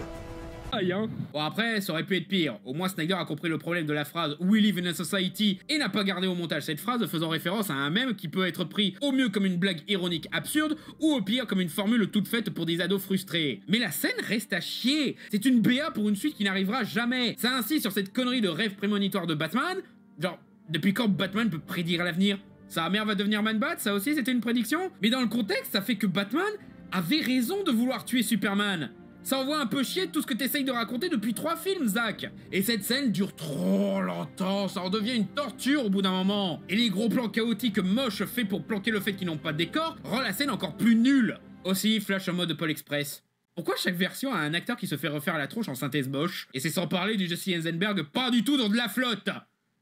Bon après, ça aurait pu être pire. Au moins Snyder a compris le problème de la phrase « We live in a society » et n'a pas gardé au montage cette phrase faisant référence à un mème qui peut être pris au mieux comme une blague ironique absurde ou au pire comme une formule toute faite pour des ados frustrés. Mais la scène reste à chier. C'est une BA pour une suite qui n'arrivera jamais. Ça insiste sur cette connerie de rêve prémonitoire de Batman. Genre, depuis quand Batman peut prédire l'avenir? Sa mère va devenir Man-Bat, ça aussi c'était une prédiction? Mais dans le contexte, ça fait que Batman avait raison de vouloir tuer Superman. Ça envoie un peu chier de tout ce que t'essayes de raconter depuis 3 films, Zach. Et cette scène dure trop longtemps, ça en devient une torture au bout d'un moment. Et les gros plans chaotiques moches faits pour planquer le fait qu'ils n'ont pas de décor rend la scène encore plus nulle. Aussi, Flash en mode Paul Express. Pourquoi chaque version a un acteur qui se fait refaire la tronche en synthèse moche? Et c'est sans parler du Jesse Eisenberg pas du tout dans de la flotte.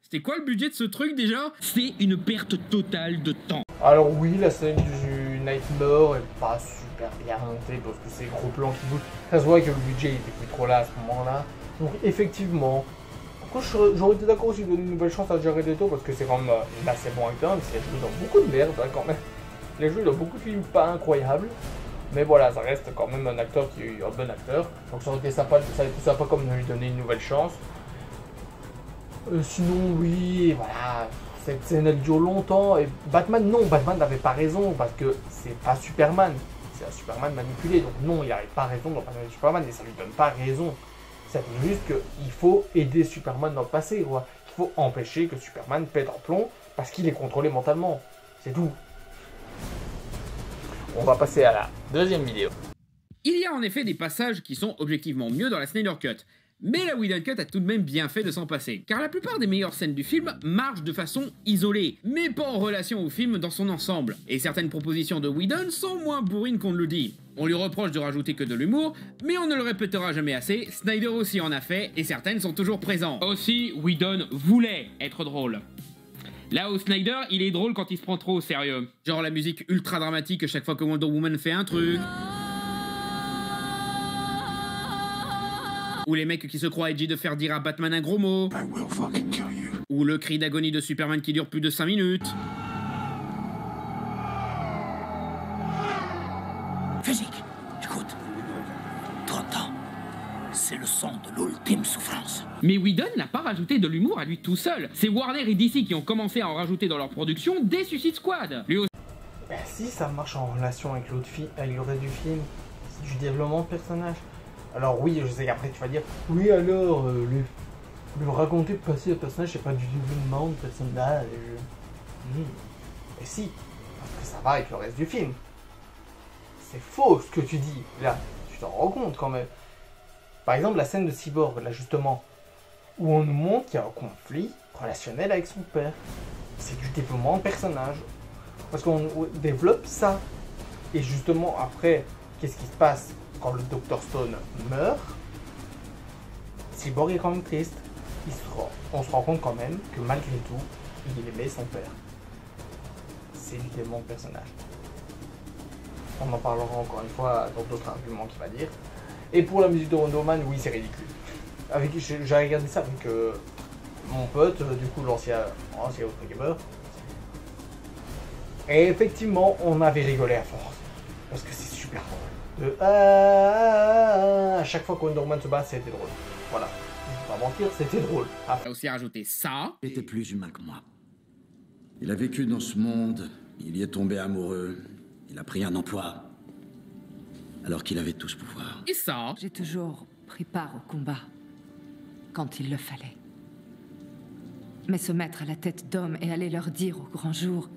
C'était quoi le budget de ce truc déjà? C'est une perte totale de temps. Alors oui, la scène du Nightmare est pas super bien montée parce que c'est gros plans qui bougent. Ça se voit que le budget était plus trop là à ce moment-là. Donc effectivement, j'aurais été d'accord aussi de donner une nouvelle chance à Jared Leto parce que c'est quand même un assez bon acteur, mais il a joué dans beaucoup de merde hein, quand même. Il a joué dans beaucoup de films pas incroyables. Mais voilà, ça reste quand même un acteur qui est un bon acteur. Donc ça aurait été sympa comme de lui donner une nouvelle chance. Sinon oui, voilà. Cette scène elle dure longtemps et Batman n'avait pas raison parce que c'est pas Superman, c'est un Superman manipulé donc non il n'avait pas raison dans Batman et Superman et ça lui donne pas raison. Ça dit juste qu'il faut aider Superman dans le passé quoi. Il faut empêcher que Superman pète en plomb parce qu'il est contrôlé mentalement, c'est tout. On va passer à la deuxième vidéo. Il y a en effet des passages qui sont objectivement mieux dans la Snyder Cut. Mais la Whedon Cut a tout de même bien fait de s'en passer, car la plupart des meilleures scènes du film marchent de façon isolée, mais pas en relation au film dans son ensemble, et certaines propositions de Whedon sont moins bourrines qu'on ne le dit. On lui reproche de rajouter que de l'humour, mais on ne le répétera jamais assez, Snyder aussi en a fait, et certaines sont toujours présentes. Aussi, Whedon voulait être drôle. Là où Snyder, il est drôle quand il se prend trop au sérieux. Genre la musique ultra dramatique chaque fois que Wonder Woman fait un truc. Ou les mecs qui se croient edgy de faire dire à Batman un gros mot. I will fucking kill you. Ou le cri d'agonie de Superman qui dure plus de 5 minutes. Physique, écoute. 30 ans. c'est le son de l'ultime souffrance. Mais Whedon n'a pas rajouté de l'humour à lui tout seul. C'est Warner et DC qui ont commencé à en rajouter dans leur production dès Suicide Squad. Lui aussi. Ben si, ça marche en relation avec l'autre film, avec le reste du film. C'est du développement de personnage. Alors oui, je sais qu'après tu vas dire, oui alors, le raconter le passé de personnage, c'est pas du développement de personnage. Mais si, parce que ça va avec le reste du film. C'est faux ce que tu dis, là, tu t'en rends compte quand même. Par exemple, la scène de Cyborg, là justement, où on nous montre qu'il y a un conflit relationnel avec son père. C'est du développement de personnage. Parce qu'on développe ça. Et justement, après, qu'est-ce qui se passe quand le Dr Stone meurt? Cyborg est quand même triste. On se rend compte quand même que malgré tout, il aimait son père. C'est du développement de personnage. On en parlera encore une fois dans d'autres arguments qu'il va dire. Et pour la musique de Wonder Woman, oui, c'est ridicule. J'ai regardé ça avec mon pote, du coup l'ancien autre gamer. Et effectivement, on avait rigolé à force. Parce que c'est super drôle. À chaque fois que Wonder Woman se bat, c'était drôle. Voilà. Je vais pas mentir, c'était drôle. Il a aussi rajouté ça. Il était plus humain que moi. Il a vécu dans ce monde, il y est tombé amoureux, il a pris un emploi, alors qu'il avait tout ce pouvoir. Et ça. J'ai toujours pris part au combat, quand il le fallait. Mais se mettre à la tête d'hommes et aller leur dire au grand jour,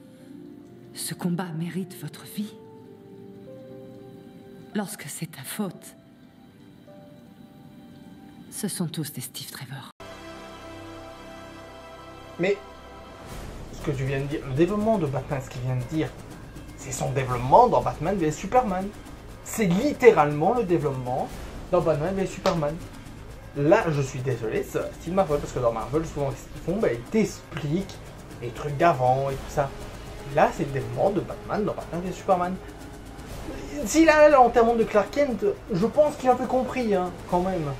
ce combat mérite votre vie. Lorsque c'est ta faute, ce sont tous des Steve Trevor. Mais, ce que tu viens de dire, le développement de Batman, ce qu'il vient de dire, c'est son développement dans Batman vs Superman. C'est littéralement le développement dans Batman vs Superman. Là, je suis désolé, c'est style Marvel, parce que dans Marvel, souvent, ce qu'ils font, ils t'expliquent les trucs d'avant et tout ça. Là, c'est le développement de Batman dans Batman vs Superman. S'il a l'enterrement de Clark Kent, je pense qu'il avait compris, hein, quand même.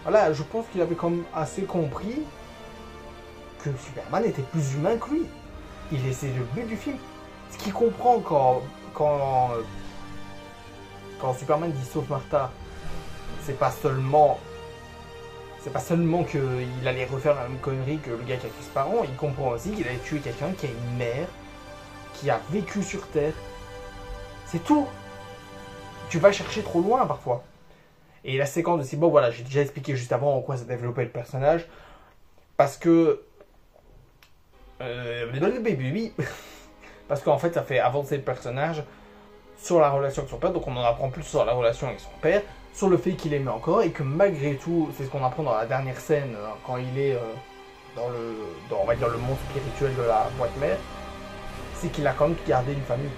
Voilà, je pense qu'il avait quand même assez compris que Superman était plus humain que lui. C'est le but du film. Ce qu'il comprend quand Superman dit sauve Martha, c'est pas seulement qu'il allait refaire la même connerie que le gars qui a tué ses parents, il comprend aussi qu'il allait tuer quelqu'un qui a une mère, qui a vécu sur Terre. C'est tout. Tu vas chercher trop loin parfois. Et la séquence de Cyborg, voilà, j'ai déjà expliqué juste avant en quoi ça développait le personnage. Parce que... parce qu'en fait, ça fait avancer le personnage sur la relation avec son père. Donc on en apprend plus sur la relation avec son père, sur le fait qu'il aimait encore, et que malgré tout, c'est ce qu'on apprend dans la dernière scène, quand il est dans on va dire, le monde spirituel de la boîte mère, c'est qu'il a quand même gardé une famille.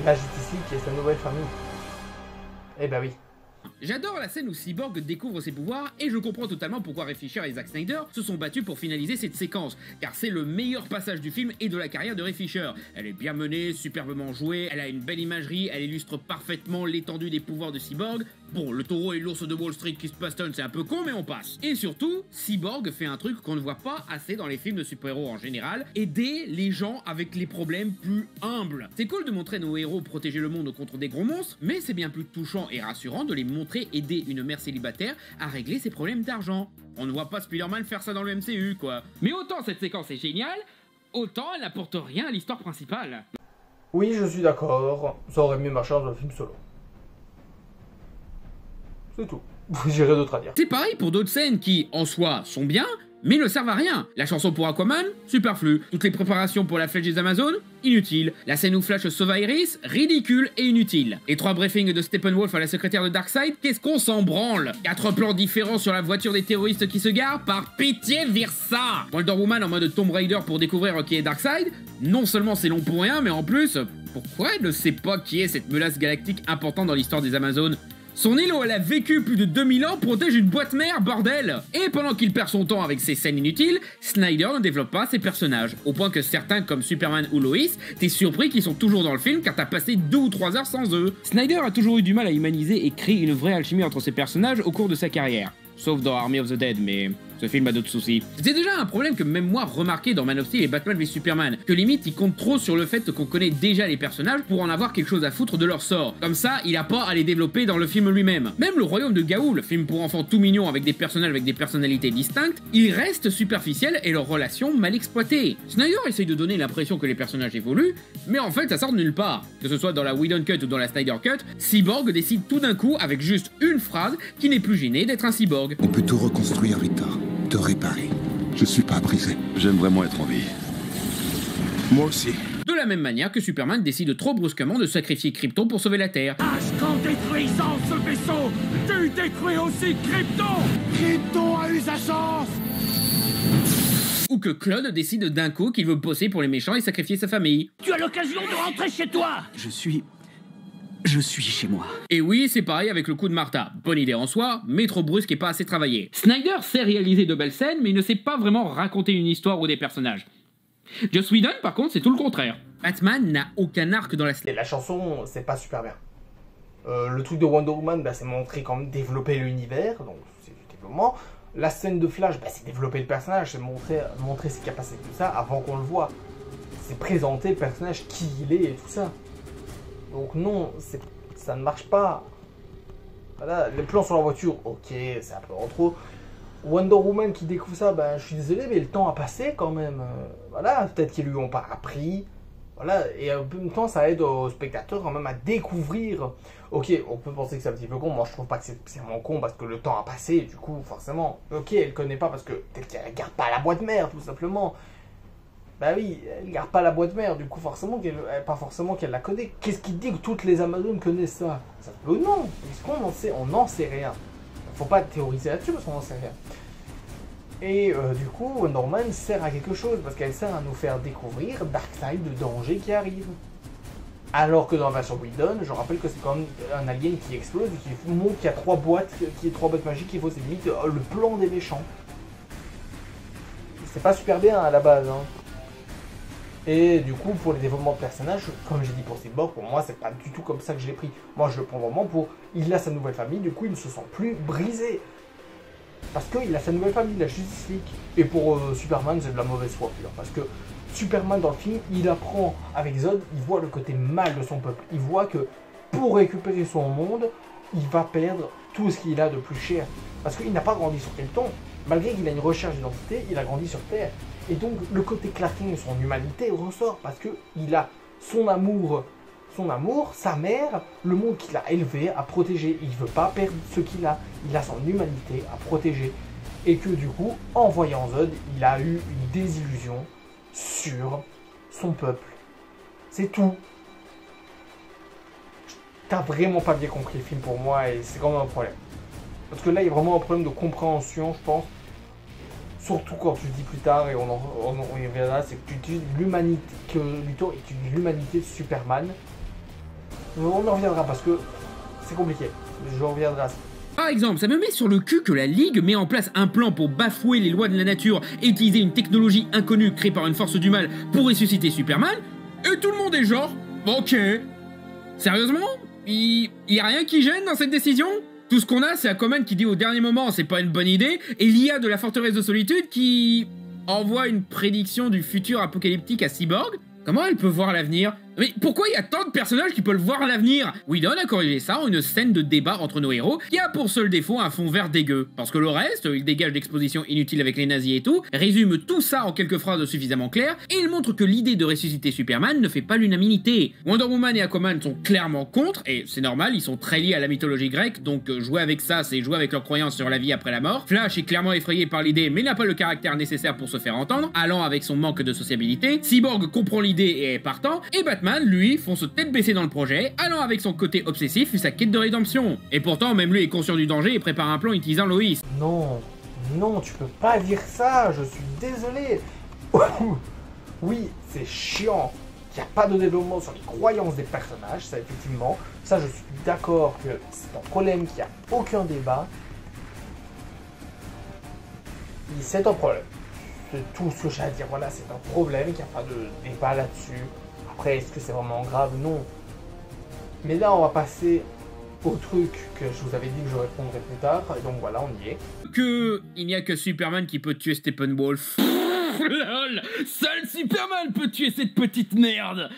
La Justice League qui est sa nouvelle famille. Eh ben oui. J'adore la scène où Cyborg découvre ses pouvoirs et je comprends totalement pourquoi Ray Fisher et Zack Snyder se sont battus pour finaliser cette séquence, car c'est le meilleur passage du film et de la carrière de Ray Fisher. Elle est bien menée, superbement jouée, elle a une belle imagerie, elle illustre parfaitement l'étendue des pouvoirs de Cyborg. Bon, le taureau et l'ours de Wall Street qui se bastonnent, c'est un peu con, mais on passe. Et surtout, Cyborg fait un truc qu'on ne voit pas assez dans les films de super-héros en général, aider les gens avec les problèmes plus humbles. C'est cool de montrer nos héros protéger le monde contre des gros monstres, mais c'est bien plus touchant et rassurant de les montrer aider une mère célibataire à régler ses problèmes d'argent. On ne voit pas Spider-Man faire ça dans le MCU, quoi. Mais autant cette séquence est géniale, autant elle n'apporte rien à l'histoire principale. Oui, je suis d'accord, ça aurait mieux marché dans le film solo. C'est tout. J'ai rien d'autre à dire. C'est pareil pour d'autres scènes qui, en soi, sont bien, mais ne servent à rien. La chanson pour Aquaman, superflu. Toutes les préparations pour la flèche des Amazones, inutile. La scène où Flash sauve Iris, ridicule et inutile. Les 3 briefings de Steppenwolf à la secrétaire de Darkseid, qu'est-ce qu'on s'en branle? 4 plans différents sur la voiture des terroristes qui se garent, par pitié vire ça. Wonder Woman en mode Tomb Raider pour découvrir qui est Darkseid, non seulement c'est long pour rien, mais en plus, pourquoi elle ne sait pas qui est cette menace galactique importante dans l'histoire des Amazones? Son île où elle a vécu plus de 2000 ans protège une boîte mère, bordel! Et pendant qu'il perd son temps avec ses scènes inutiles, Snyder ne développe pas ses personnages, au point que certains comme Superman ou Lois, t'es surpris qu'ils sont toujours dans le film car t'as passé 2 ou 3 heures sans eux. Snyder a toujours eu du mal à humaniser et créer une vraie alchimie entre ses personnages au cours de sa carrière. Sauf dans Army of the Dead, mais Ce film a d'autres soucis. C'était déjà un problème que même moi remarqué dans Man of Steel et Batman v Superman, que limite il compte trop sur le fait qu'on connaît déjà les personnages pour en avoir quelque chose à foutre de leur sort. Comme ça, il a pas à les développer dans le film lui-même. Même le Royaume de Gaoul, film pour enfants tout mignon avec des personnages avec des personnalités distinctes, il reste superficiel et leurs relations mal exploitées. Snyder essaye de donner l'impression que les personnages évoluent, mais en fait ça sort de nulle part. Que ce soit dans la Whedon Cut ou dans la Snyder Cut, Cyborg décide tout d'un coup avec juste une phrase qui n'est plus gêné d'être un cyborg. On peut tout reconstruire, Victor. Te réparer. Je suis pas brisé. J'aime vraiment être en vie. Moi aussi. De la même manière que Superman décide trop brusquement de sacrifier Krypton pour sauver la Terre. Qu'en détruisant ce vaisseau, tu détruis aussi Krypton. Krypton a eu sa chance. Ou que Claude décide d'un coup qu'il veut bosser pour les méchants et sacrifier sa famille. Tu as l'occasion de rentrer chez toi. Je suis chez moi. Et oui, c'est pareil avec le coup de Martha. Bonne idée en soi, mais trop brusque et pas assez travaillé. Snyder sait réaliser de belles scènes, mais il ne sait pas vraiment raconter une histoire ou des personnages. Joss Whedon, par contre, c'est tout le contraire. Batman n'a aucun arc dans la Et la chanson, c'est pas super bien. Le truc de Wonder Woman, bah, c'est montrer quand même développer l'univers, donc c'est du développement. La scène de Flash, bah, c'est développer le personnage, c'est montrer ses capacités, tout ça, avant qu'on le voit. C'est présenter le personnage, qui il est et tout ça. Donc non, ça ne marche pas. Voilà, les plans sur la voiture, ok, c'est un peu en trop. Wonder Woman qui découvre ça, ben je suis désolé, mais le temps a passé quand même. Voilà, peut-être qu'ils lui ont pas appris. Voilà, et en même temps, ça aide aux spectateurs quand même à découvrir. Ok, on peut penser que c'est un petit peu con. Moi, je trouve pas que c'est spécialement con parce que le temps a passé. Du coup, forcément, ok, elle connaît pas parce que peut-être qu'elle regarde pas la boîte mère, tout simplement. Bah oui, elle garde pas la boîte mère, du coup forcément pas forcément qu'elle la connaît. Qu'est-ce qui dit que toutes les Amazones connaissent ça? Ça peut non, puisqu'on en sait, on n'en sait rien. Faut pas théoriser là-dessus parce qu'on n'en sait rien. Et du coup, Wonder Woman sert à quelque chose, parce qu'elle sert à nous faire découvrir Darkseid, le danger qui arrive. Alors que dans la version Whedon, je rappelle que c'est quand même un alien qui explose et qui montre qu'il y a trois boîtes magiques qu'il faut, c'est limite le plan des méchants. C'est pas super bien à la base, hein. Et du coup, pour les développements de personnages, comme j'ai dit pour Cyborg, pour moi, c'est pas du tout comme ça que je l'ai pris. Moi, je le prends vraiment pour... Il a sa nouvelle famille, du coup, il ne se sent plus brisé. Parce qu'il a sa nouvelle famille, la Justice League. Et pour Superman, c'est de la mauvaise foi pure. Parce que Superman, dans le film, il apprend avec Zod, il voit le côté mal de son peuple. Il voit que pour récupérer son monde, il va perdre tout ce qu'il a de plus cher. Parce qu'il n'a pas grandi sur Krypton. Malgré qu'il a une recherche d'identité, il a grandi sur Terre. Et donc le côté Clark Kent et son humanité ressort parce qu'il a son amour, sa mère, le monde qu'il a élevé, à protéger. Il ne veut pas perdre ce qu'il a. Il a son humanité à protéger. Et que du coup, en voyant Zod, il a eu une désillusion sur son peuple. C'est tout. T'as vraiment pas bien compris le film pour moi et c'est quand même un problème. Parce que là, il y a vraiment un problème de compréhension, je pense. Surtout quand tu dis plus tard, et on y reviendra, c'est que tu utilises l'humanité, que Luthor utilise l'humanité de Superman. On en reviendra parce que c'est compliqué. Je reviendrai à ça. Par exemple, ça me met sur le cul que la Ligue met en place un plan pour bafouer les lois de la nature et utiliser une technologie inconnue créée par une force du mal pour ressusciter Superman, et tout le monde est genre, ok. Sérieusement? Il y a rien qui gêne dans cette décision? Tout ce qu'on a, c'est Aquaman qui dit au dernier moment c'est pas une bonne idée, et l'IA de la forteresse de solitude qui envoie une prédiction du futur apocalyptique à Cyborg. Comment elle peut voir l'avenir? Mais pourquoi il y a tant de personnages qui peuvent voir l'avenir? Whedon a corrigé ça en une scène de débat entre nos héros qui a pour seul défaut un fond vert dégueu. Parce que le reste, il dégage d'expositions inutiles avec les nazis et tout, résume tout ça en quelques phrases suffisamment claires, et il montre que l'idée de ressusciter Superman ne fait pas l'unanimité. Wonder Woman et Aquaman sont clairement contre, et c'est normal, ils sont très liés à la mythologie grecque, donc jouer avec ça, c'est jouer avec leur croyance sur la vie après la mort. Flash est clairement effrayé par l'idée, mais n'a pas le caractère nécessaire pour se faire entendre, allant avec son manque de sociabilité. Cyborg comprend l'idée et est partant, et Batman, lui, fonce tête baissée dans le projet, allant avec son côté obsessif et sa quête de rédemption. Et pourtant, même lui est conscient du danger et prépare un plan utilisant Lois. Non, non, tu peux pas dire ça, je suis désolé. Oui, c'est chiant qu'il n'y a pas de développement sur les croyances des personnages, ça effectivement, ça je suis d'accord que c'est un problème, qu'il n'y a aucun débat. C'est un problème. C'est tout ce que j'ai à dire, voilà, c'est un problème, qu'il n'y a pas de débat là-dessus. Après, est-ce que c'est vraiment grave? Non. Mais là, on va passer au truc que je vous avais dit que je répondrais plus tard, et donc voilà, on y est. Que il n'y a que Superman qui peut tuer Steppenwolf. Lol, seul Superman peut tuer cette petite merde.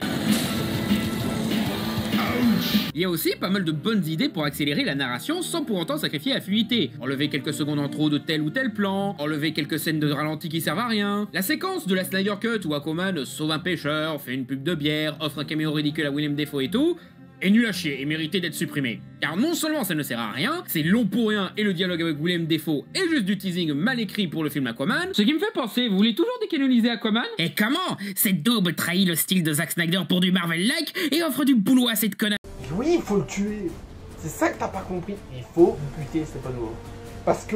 Il y a aussi pas mal de bonnes idées pour accélérer la narration sans pour autant sacrifier la fluidité. Enlever quelques secondes en trop de tel ou tel plan, enlever quelques scènes de ralenti qui servent à rien. La séquence de la Snyder Cut où Aquaman sauve un pêcheur, fait une pub de bière, offre un caméo ridicule à Willem Dafoe et tout, est nul à chier et méritait d'être supprimé. Car non seulement ça ne sert à rien, c'est long pour rien et le dialogue avec Willem Dafoe est juste du teasing mal écrit pour le film Aquaman. Ce qui me fait penser, vous voulez toujours décanoniser Aquaman? Et comment? Cette daube trahit le style de Zack Snyder pour du Marvel-like et offre du boulot à cette connasse. Oui, il faut le tuer. C'est ça que t'as pas compris. Il faut buter Steppenwolf. Parce que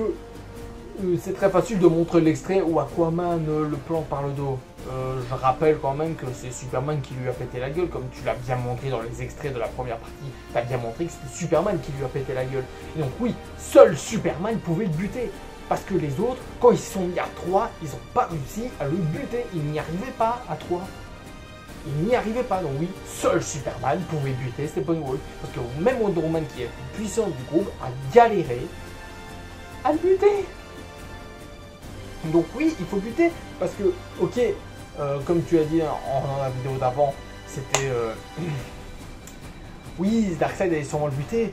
c'est très facile de montrer l'extrait où Aquaman le plante par le dos. Je rappelle quand même que c'est Superman qui lui a pété la gueule, comme tu l'as bien montré dans les extraits de la première partie. T'as bien montré que c'était Superman qui lui a pété la gueule. Et donc oui, seul Superman pouvait le buter. Parce que les autres, quand ils se sont mis à 3, ils n'ont pas réussi à le buter. Ils n'y arrivaient pas à 3. Ils n'y arrivaient pas, donc oui, seul Superman pouvait buter Steppenwolf. Parce que même Wonder Woman, qui est la plus puissante du groupe, a galéré à le buter. Donc oui, il faut buter, parce que, ok, comme tu as dit dans la vidéo d'avant, c'était... oui, Darkseid allait sûrement le buter,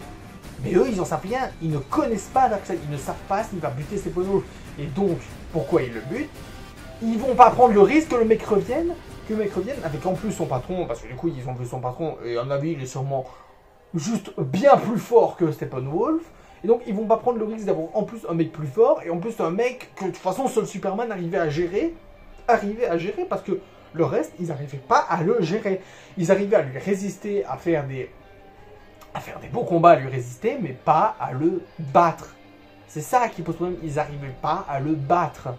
mais eux, ils en savent rien. Ils ne connaissent pas Darkseid, ils ne savent pas s'il va buter Steppenwolf. Et donc, pourquoi ils le butent? Ils vont pas prendre le risque que le mec revienne, avec en plus son patron, parce que du coup ils ont vu son patron, et à mon avis il est sûrement juste bien plus fort que Steppenwolf, et donc ils vont pas prendre le risque d'avoir en plus un mec plus fort, et en plus un mec que de toute façon seul Superman arrivait à gérer, parce que le reste ils n'arrivaient pas à le gérer. Ils arrivaient à lui résister, à faire des beaux combats, à lui résister, mais pas à le battre. C'est ça qui pose problème, ils n'arrivaient pas à le battre.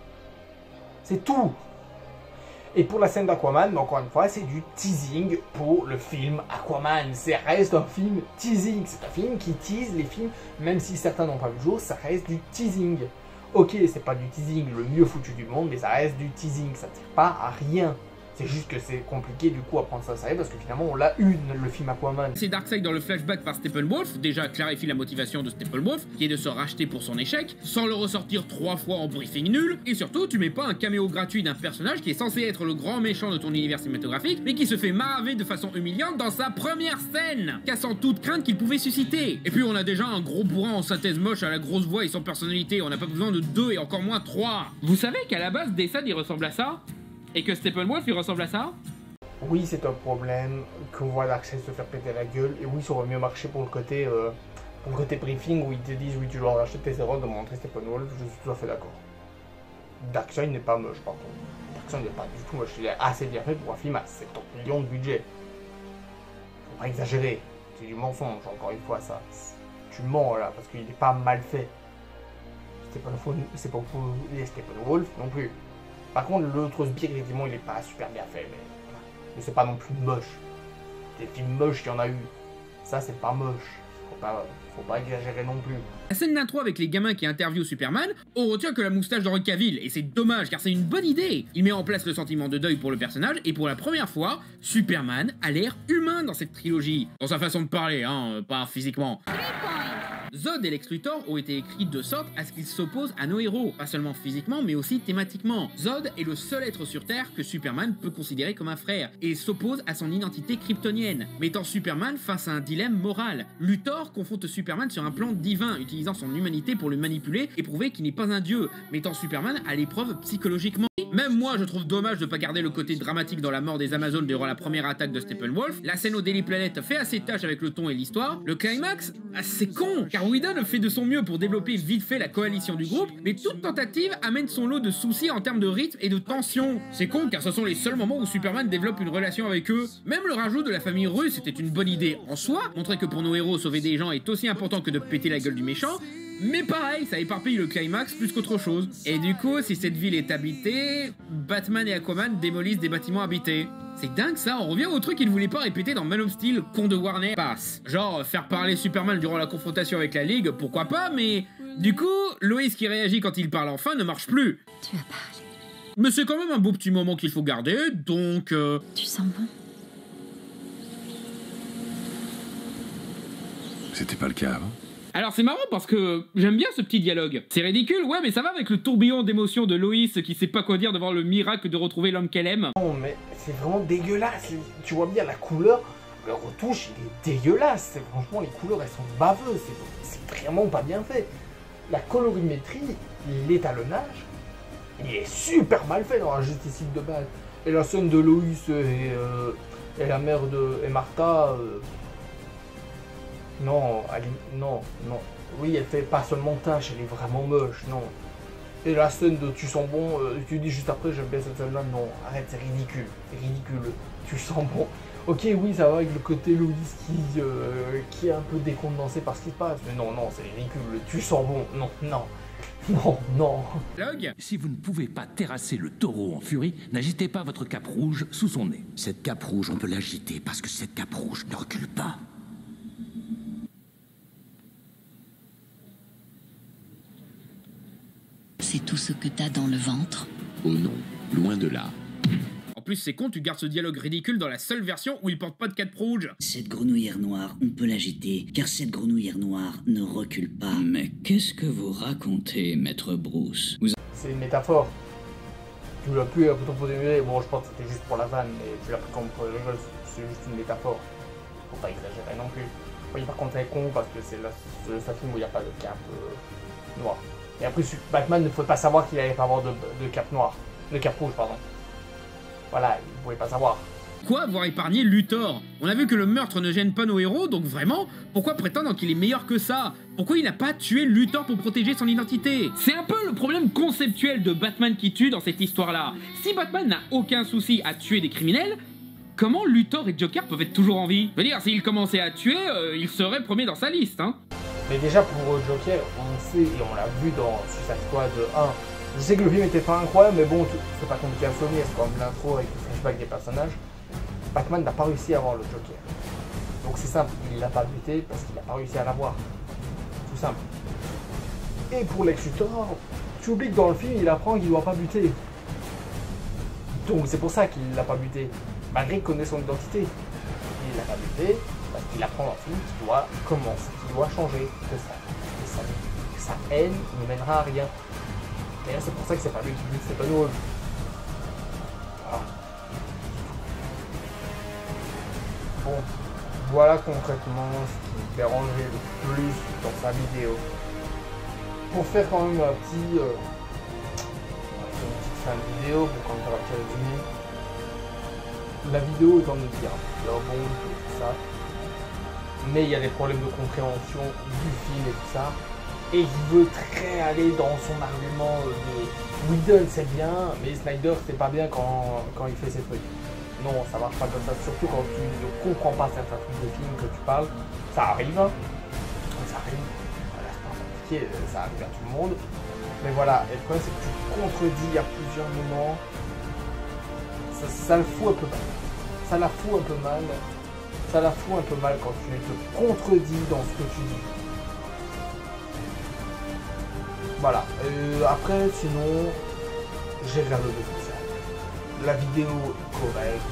C'est tout. Et pour la scène d'Aquaman, encore une fois, c'est du teasing pour le film Aquaman. Ça reste un film teasing. C'est un film qui tease les films, même si certains n'ont pas vu le jour, ça reste du teasing. Ok, c'est pas du teasing le mieux foutu du monde, mais ça reste du teasing. Ça ne sert pas à rien. C'est juste que c'est compliqué du coup à prendre ça au sérieux parce que finalement on l'a eu le film Aquaman. C'est Darkseid dans le flashback par Steppenwolf, déjà clarifie la motivation de Steppenwolf, qui est de se racheter pour son échec, sans le ressortir 3 fois en briefing nul, et surtout tu mets pas un caméo gratuit d'un personnage qui est censé être le grand méchant de ton univers cinématographique, mais qui se fait maraver de façon humiliante dans sa première scène, cassant toute crainte qu'il pouvait susciter. Et puis on a déjà un gros bourrin en synthèse moche à la grosse voix et sans personnalité, on n'a pas besoin de 2 et encore moins 3. Vous savez qu'à la base Desaad il ressemble à ça? Et que Steppenwolf il ressemble à ça? Oui, c'est un problème qu'on voit Darkseid se faire péter la gueule. Et oui, ça aurait mieux marché pour le côté briefing où ils te disent oui, tu dois racheter tes erreurs de montrer Steppenwolf. Je suis tout à fait d'accord. Darkseid n'est pas moche par contre. Darkseid n'est pas du tout moche. Il est assez bien fait pour un film à 70 millions de budget. Faut pas exagérer. C'est du mensonge, encore une fois, ça. Tu mens là, parce qu'il n'est pas mal fait. C'est pas pour les Steppenwolf non plus. Par contre, l'autre sbire, effectivement, il est pas super bien fait, mais c'est pas non plus moche. Des films moches, il y en a eu. Ça, c'est pas moche. Faut pas exagérer non plus. La scène d'intro avec les gamins qui interviewent Superman, on retient que la moustache d'Henry Cavill, et c'est dommage car c'est une bonne idée. Il met en place le sentiment de deuil pour le personnage, et pour la première fois, Superman a l'air humain dans cette trilogie. Dans sa façon de parler, hein, pas physiquement. Zod et Lex Luthor ont été écrits de sorte à ce qu'ils s'opposent à nos héros, pas seulement physiquement mais aussi thématiquement. Zod est le seul être sur Terre que Superman peut considérer comme un frère, et il s'oppose à son identité kryptonienne, mettant Superman face à un dilemme moral. Luthor confronte Superman sur un plan divin, utilisant son humanité pour le manipuler et prouver qu'il n'est pas un dieu, mettant Superman à l'épreuve psychologiquement. Même moi je trouve dommage de pas garder le côté dramatique dans la mort des Amazones durant la première attaque de Steppenwolf. La scène au Daily Planet fait assez tâche avec le ton et l'histoire. Le climax, c'est con, car Whedon fait de son mieux pour développer vite fait la coalition du groupe, mais toute tentative amène son lot de soucis en termes de rythme et de tension. C'est con car ce sont les seuls moments où Superman développe une relation avec eux. Même le rajout de la famille russe était une bonne idée en soi, montrer que pour nos héros sauver des gens est aussi important que de péter la gueule du méchant. Mais pareil, ça éparpille le climax plus qu'autre chose. Et du coup, si cette ville est habitée, Batman et Aquaman démolissent des bâtiments habités. C'est dingue ça, on revient au truc qu'ils voulaient pas répéter dans Man of Steel, con de Warner passe. Genre, faire parler Superman durant la confrontation avec la Ligue, pourquoi pas, mais... Du coup, Lois qui réagit quand il parle enfin ne marche plus. Tu as parlé. Mais c'est quand même un beau petit moment qu'il faut garder, donc... Tu sens bon? C'était pas le cas avant. Alors c'est marrant parce que j'aime bien ce petit dialogue. C'est ridicule, ouais, mais ça va avec le tourbillon d'émotions de Loïs qui sait pas quoi dire devant le miracle de retrouver l'homme qu'elle aime. Non, mais c'est vraiment dégueulasse. Tu vois bien la couleur, le retouche, il est dégueulasse. Franchement, les couleurs, elles sont baveuses. C'est vraiment pas bien fait. La colorimétrie, l'étalonnage, il est super mal fait dans la Justice League de base. Et la scène de Loïs et la mère de Martha... Non, non. Oui, elle fait pas seulement tâche, elle est vraiment moche, non. Et la scène de Tu sens bon, tu dis juste après, j'aime bien cette scène-là, non, arrête, c'est ridicule, Tu sens bon. Ok, oui, ça va avec le côté Loïs qui est un peu décontenancé par ce qui se passe, mais non, c'est ridicule, Tu sens bon, non. Si vous ne pouvez pas terrasser le taureau en furie, n'agitez pas votre cape rouge sous son nez. Cette cape rouge, on peut l'agiter parce que cette cape rouge ne recule pas. C'est tout ce que t'as dans le ventre? Oh non, loin de là. En plus c'est con, tu gardes ce dialogue ridicule dans la seule version où il porte pas de cape rouge. Cette grenouillère noire, on peut l'agiter, car cette grenouillère noire ne recule pas. Mais qu'est-ce que vous racontez, maître Bruce? C'est une métaphore. Tu l'as pu un peu ton poser, bon je pense que c'était juste pour la vanne, mais tu l'as pris comme pour rigole, c'est juste une métaphore. Faut pas exagérer non plus. Oui, par contre c'est con parce que c'est le seul film où il n'y a pas de cape noire. Et après, Batman ne pouvait pas savoir qu'il allait pas avoir de cape noire. De cape rouge, pardon. Voilà, il ne pouvait pas savoir. Quoi avoir épargné Luthor? On a vu que le meurtre ne gêne pas nos héros, donc vraiment, pourquoi prétendre qu'il est meilleur que ça? Pourquoi il n'a pas tué Luthor pour protéger son identité? C'est un peu le problème conceptuel de Batman qui tue dans cette histoire-là. Si Batman n'a aucun souci à tuer des criminels, comment Luthor et Joker peuvent être toujours en vie? Je veux dire, s'il commençait à tuer, il serait premier dans sa liste, hein. Mais déjà pour Joker, on sait et on l'a vu dans Suicide Squad 1. Je sais que le film était pas incroyable, mais bon, c'est pas compliqué à souvenir, c'est comme l'intro avec le flashback des personnages. Batman n'a pas réussi à avoir le Joker. Donc c'est simple, il l'a pas buté parce qu'il n'a pas réussi à l'avoir. Tout simple. Et pour Lex Luthor, tu oublies que dans le film, il apprend qu'il doit pas buter. Donc c'est pour ça qu'il l'a pas buté, malgré qu'il connaît son identité. Il l'a pas buté. Parce qu'il apprend dans le film qu'il doit commencer, qu'il doit changer, que sa haine ne mènera à rien. Et là, c'est pour ça que c'est pas lui qui bute, c'est pas nous. Voilà. Bon, voilà concrètement ce qui me dérangeait le plus dans sa vidéo. Pour faire quand même une petite fin de vidéo, pour quand même faire un petit résumé. La vidéo est en train de dire, bon, tout ça. Mais il y a des problèmes de compréhension du film et tout ça. Et il veut très aller dans son argument de Whedon c'est bien, mais Snyder c'est pas bien quand il fait ses trucs. Non, ça marche pas comme ça, surtout quand tu ne comprends pas certains trucs de film que tu parles. Ça arrive. Voilà, c'est pas compliqué, ça arrive à tout le monde. Mais voilà, et le problème c'est que tu te contredis à plusieurs moments. Ça le fout un peu mal. Ça la fout un peu mal. Ça la fout un peu mal quand tu te contredis dans ce que tu dis. Voilà. Après, sinon, j'ai rien de spécial. La vidéo est correcte,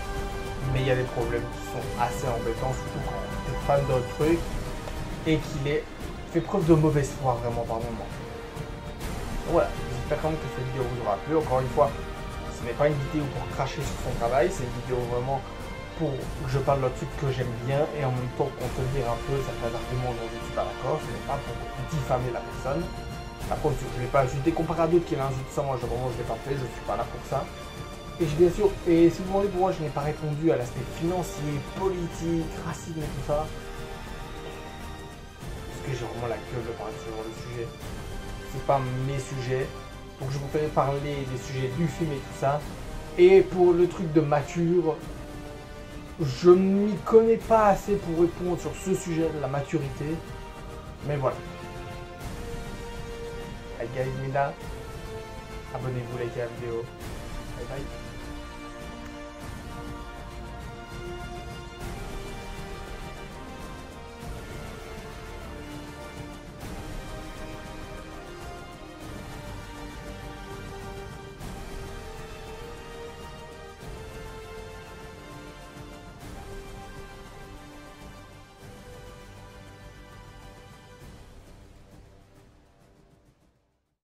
mais il y a des problèmes qui sont assez embêtants, surtout quand tu es fan d'un truc et qu'il fait preuve de mauvaise foi vraiment par moment. Donc voilà, j'espère quand même que cette vidéo vous aura plu. Encore une fois, ce n'est pas une vidéo pour cracher sur son travail, c'est une vidéo vraiment pour que je parle d'un truc que j'aime bien et en même temps contredire un peu certains arguments dont je ne suis pas d'accord. Ce n'est pas pour diffamer la personne. Par contre, je ne vais pas insulter comparé à d'autres qui l'insultent ça, moi je ne l'ai pas fait, je ne suis pas là pour ça. Et bien sûr, et si vous demandez pourquoi je n'ai pas répondu à l'aspect financier, politique, racisme et tout ça, parce que j'ai vraiment la gueule de parler de ce genre de sujet. C'est pas mes sujets, donc je vous fais parler des sujets du film et tout ça. Et pour le truc de mature, je ne m'y connais pas assez pour répondre sur ce sujet de la maturité, mais voilà. Guys, Mina, abonnez-vous, likez la vidéo. Bye bye.